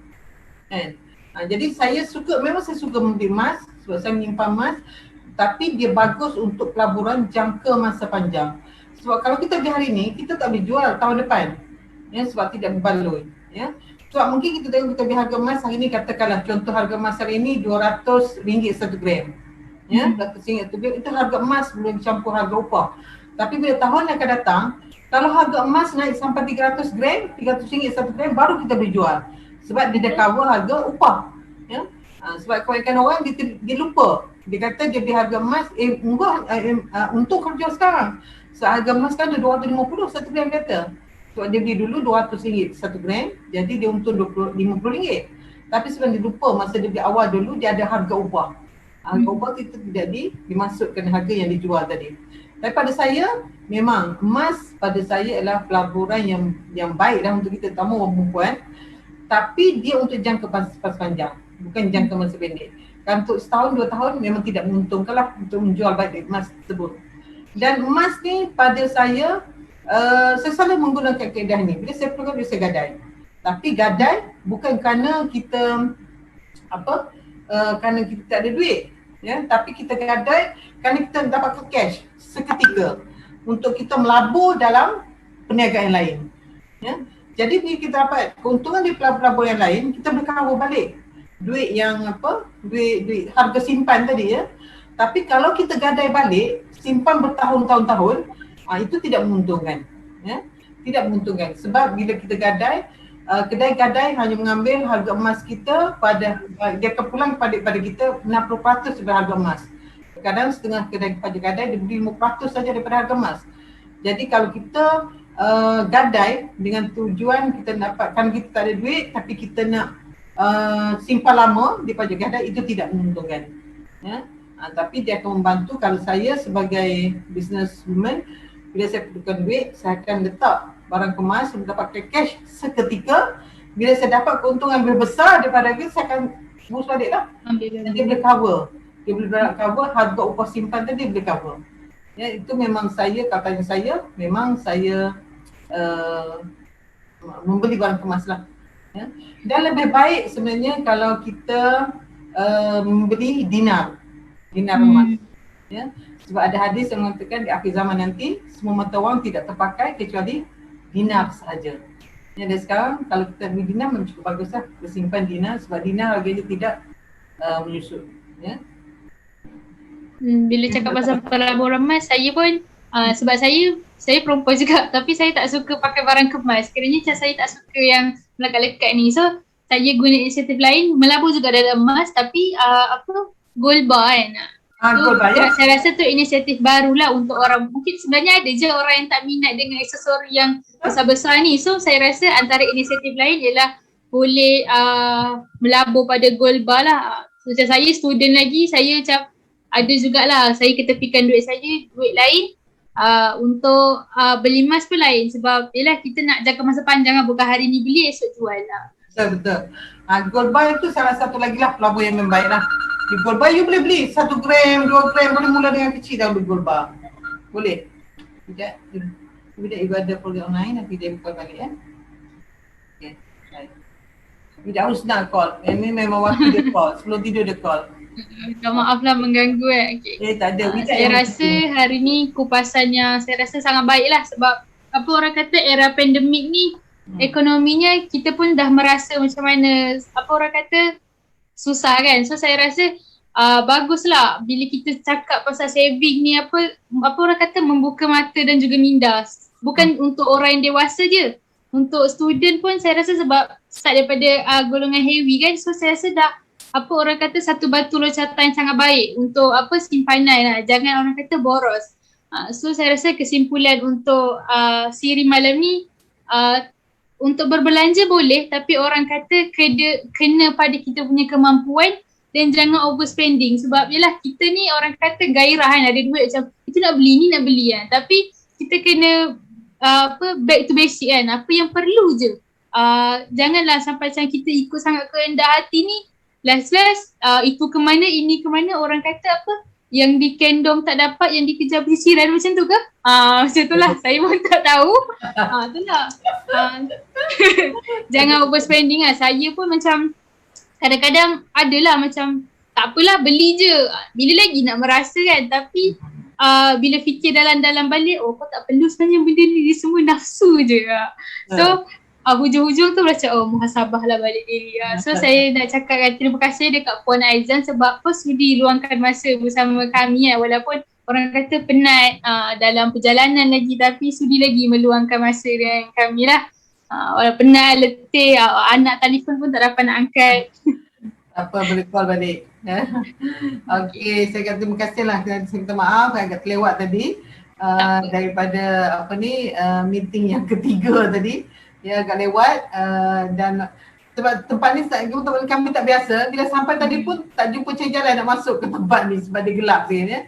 kan. Jadi saya suka membeli emas sebab saya menyimpan emas, tapi dia bagus untuk pelaburan jangka masa panjang. Sebab kalau kita beli hari ni, kita tak boleh jual tahun depan ya, sebab tidak berbaloi ya. Sebab mungkin kita tengok kita beli harga emas hari ni, katakanlah contoh harga emas hari ni RM200 1 gram ya, RM200 1 gram, itu harga emas belum campur harga upah. Tapi bila tahun yang akan datang, kalau harga emas naik sampai 300 gram, 300 ringgit 1 gram, baru kita boleh jual. Sebab dia dah cover harga upah. Ya? Sebab kebanyakan orang dia lupa. Dia kata dia beli harga emas, untung kalau jual sekarang. So, harga emas kan ada 250 1 gram kata. Sebab dia beli dulu 200 ringgit 1 gram, jadi dia untung 50 ringgit. Tapi sebenarnya dia lupa masa dia beli awal dulu dia ada harga upah. Harga upah itu tidak dimasukkan harga yang dijual tadi. Tapi pada saya, memang emas pada saya adalah pelaburan yang baik untuk kita, terutama orang perempuan. Tapi dia untuk jangka masa panjang, bukan jangka masa pendek. Kan untuk setahun, 2 tahun memang tidak menguntungkan lah untuk menjual balik emas tersebut. Dan emas ni pada saya selalu menggunakan kaedah ni. Bila saya perlukan, bila saya gadai. Tapi gadai bukan kerana kita kerana kita tak ada duit. Ya, tapi kita gadai kerana kita dapatkan cash seketika untuk kita melabur dalam perniagaan lain. Ya. Jadi bila kita dapat keuntungan di pelabur yang lain, kita boleh cover balik duit yang duit harga simpan tadi ya. Tapi kalau kita gadai balik, simpan bertahun-tahun, itu tidak menguntungkan. Ya. Tidak menguntungkan sebab bila kita gadai, kedai gadai hanya mengambil harga emas kita dia akan pulang pada kita 60% daripada harga emas. Kadang setengah kedai gadai dia beli 5% saja daripada harga emas. Jadi kalau kita gadai dengan tujuan kita dapatkan, kita tak ada duit tapi kita nak simpan lama di pajak gadai, itu tidak menguntungkan. Ya? Tapi dia akan membantu. Kalau saya sebagai businesswoman, bila saya perlukan duit, saya akan letak barang kemas, saya mendapatkan cash seketika. Bila saya dapat keuntungan lebih besar daripada itu, saya akan urus balik lah. Dia boleh cover. Dia boleh cover harga upah simpan tadi, dia boleh cover. Ya, itu memang saya, katanya saya, memang saya membeli barang kemas lah. Ya. Dan lebih baik sebenarnya kalau kita membeli dinar emas. Ya. Sebab ada hadis yang mengatakan di akhir zaman nanti semua mata wang tidak terpakai kecuali dinar sahaja. Ya, dan sekarang kalau kita beli dinar memang cukup bagus lah. Kita simpan dinar sebab dinar harganya tidak menyusut. Ya. Bila cakap pasal pelaburan emas, saya pun sebab saya perempuan juga tapi saya tak suka pakai barang kemas. Kerana macam saya tak suka yang melekat-lekat ni. So saya guna inisiatif lain, melabur juga dalam emas tapi gold bar kan. Gold bar, ya? Saya rasa tu inisiatif barulah untuk orang. Mungkin sebenarnya ada je orang yang tak minat dengan aksesori yang besar-besar ni. So saya rasa antara inisiatif lain ialah boleh melabur pada gold bar lah. So, macam saya student lagi, saya macam ada jugalah saya ketepikan duit saya, duit lain untuk beli emas pun lain. Sebab yelah kita nak jangka masa panjang lah, bukan hari ni beli esok jual lah. Betul. Gold bar itu salah satu lagi lah pelabur yang membaik lah. Di gold bar you boleh beli 1 gram, 2 gram, boleh mula dengan kecil dah beli gold bar. Boleh. Tidak you ada program online, nanti dia buka balik ya. Okay. Tidak harus nak call. Ini memang waktu dia call. Sebelum tidur dia call. Minta maaf lah mengganggu okay. Tak ada. Saya rasa hari ni kupasannya saya rasa sangat baik lah sebab apa orang kata era pandemik ni ekonominya kita pun dah merasa macam mana apa orang kata susah kan. So saya rasa baguslah bila kita cakap pasal saving ni apa orang kata membuka mata dan juga minda. Bukan untuk orang yang dewasa je. Untuk student pun saya rasa sebab start daripada golongan heavy kan. So saya rasa dah apa orang kata satu batu loncatan yang sangat baik untuk simpanan lah. Jangan orang kata boros. So saya rasa kesimpulan untuk siri malam ni untuk berbelanja boleh tapi orang kata kena pada kita punya kemampuan dan jangan overspending sebab yelah kita ni orang kata gairah kan, ada duit macam kita nak beli ni nak beli kan, tapi kita kena back to basic kan, apa yang perlu je. Janganlah sampai macam kita ikut sangat kehendak hati ni, last itu ke mana ini ke mana, orang kata yang dikendong tak dapat, yang dikejar pisiran macam tu ke? Macam tu lah, saya pun tak tahu. Itulah. Jangan overspending lah. Saya pun macam kadang-kadang adalah macam tak apalah beli je. Bila lagi nak merasa kan, tapi bila fikir dalam-dalam balik, kau tak perlu sebenarnya benda ni, dia semua nafsu je. So hujung-hujung tu macam muhasabah lah balik diri. So saya nak cakapkan terima kasih dekat Puan Aizan sebab sudi luangkan masa bersama kami walaupun orang kata penat dalam perjalanan lagi, tapi sudi lagi meluangkan masa dengan kami lah. Walau penat, letih, anak telefon pun tak dapat nak angkat. Apa boleh call balik. Okey, saya kata terima kasih lah. Saya minta maaf agak terlewat tadi daripada meeting yang ketiga tadi. Ya agak lewat dan sebab tempat ni kami tak biasa. Bila sampai tadi pun tak jumpa cari jalan nak masuk ke tempat ni sebab dia gelap sikit ya.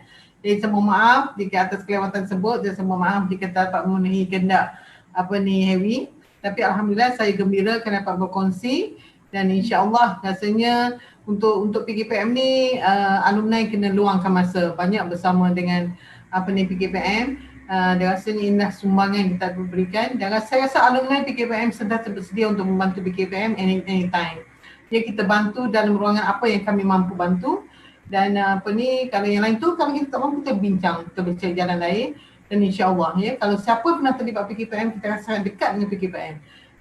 Jadi saya mohon maaf jika atas kelewatan tersebut, dan saya mohon maaf jika tak dapat memenuhi kehendak Heavy. Tapi alhamdulillah saya gembira kerana dapat berkongsi dan insya-Allah rasanya untuk PKPM ni alumni kena luangkan masa banyak bersama dengan PKPM. Dan rasanya inilah sumbangan yang kita berikan dan saya rasa alumni PKPM sudah bersedia untuk membantu PKPM anytime. Ya, kita bantu dalam ruangan apa yang kami mampu bantu dan kalau yang lain tu kalau kita tak mampu kita bincang, kita bercari jalan lain dan insya-Allah ya kalau siapa pernah terlibat PKPM kita rasa dekat dengan PKPM.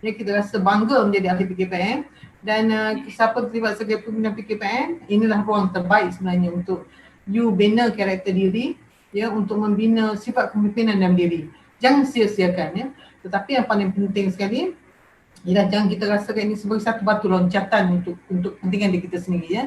Ya, kita rasa bangga menjadi ahli PKPM dan siapa terlibat sebagai pembina PKPM, inilah ruang terbaik sebenarnya untuk you bina karakter diri ya, untuk membina sifat kepimpinan dalam diri. Jangan sia-siakan ya. Tetapi yang paling penting sekali ialah jangan kita rasakan ini sebagai satu batu loncatan untuk kepentingan diri kita sendiri ya.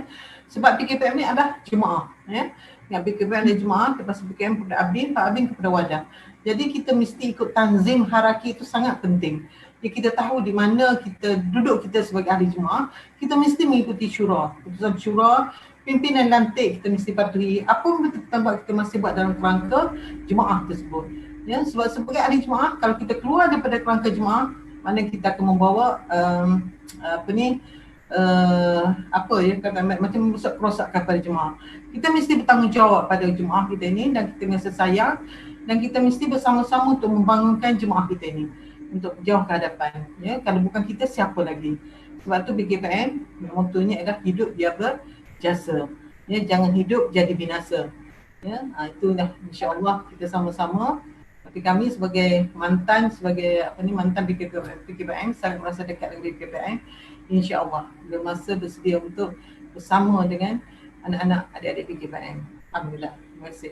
Sebab PKPM ni adalah jemaah ya. Yang PKPM adalah jemaah, lepas PKPM kepada Abdin, Pak Abdin kepada Wadah. Jadi kita mesti ikut tanzim hierarki itu sangat penting. Jadi kita tahu di mana kita duduk kita sebagai ahli jemaah, kita mesti mengikuti syura. Keputusan syura, pimpinan lantik kita mesti patuhi. Apa yang kita masih buat dalam kerangka jemaah tersebut. Ya, sebab sebagai ahli jemaah, kalau kita keluar daripada kerangka jemaah, mana kita akan membawa macam merusak kerosakan pada jemaah. Kita mesti bertanggungjawab pada jemaah kita ini dan kita mesti sayang dan kita mesti bersama-sama untuk membangunkan jemaah kita ini untuk jauh ke hadapan. Ya, kalau bukan kita siapa lagi? Sebab tu PKPM motonya adalah hidup dia berjasa. Ya, jangan hidup jadi binasa. Ya, itulah insya-Allah kita sama-sama. Tapi kami sebagai mantan PKPM sangat merasa dekat dengan PKPM. InsyaAllah bila masa bersedia untuk bersama dengan anak-anak adik-adik PKPM. Alhamdulillah. Terima kasih.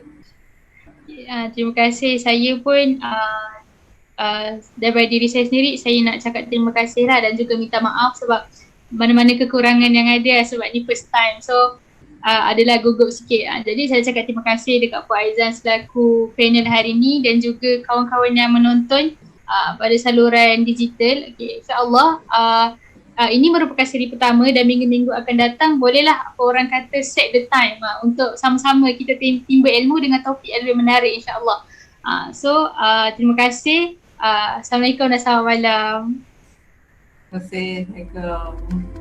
Terima kasih. Saya pun daripada diri saya sendiri, saya nak cakap terima kasih lah dan juga minta maaf sebab mana-mana kekurangan yang ada sebab ni first time. So adalah gugup sikit. Jadi saya cakap terima kasih dekat Puan Aizan selaku panel hari ni dan juga kawan-kawan yang menonton pada saluran digital. Okay, insyaAllah ini merupakan siri pertama dan minggu-minggu akan datang bolehlah orang kata set the time untuk sama-sama kita timba ilmu dengan topik ilmu yang menarik insyaAllah. So terima kasih. Assalamualaikum dan selamat malam. Terima kasih. Assalamualaikum.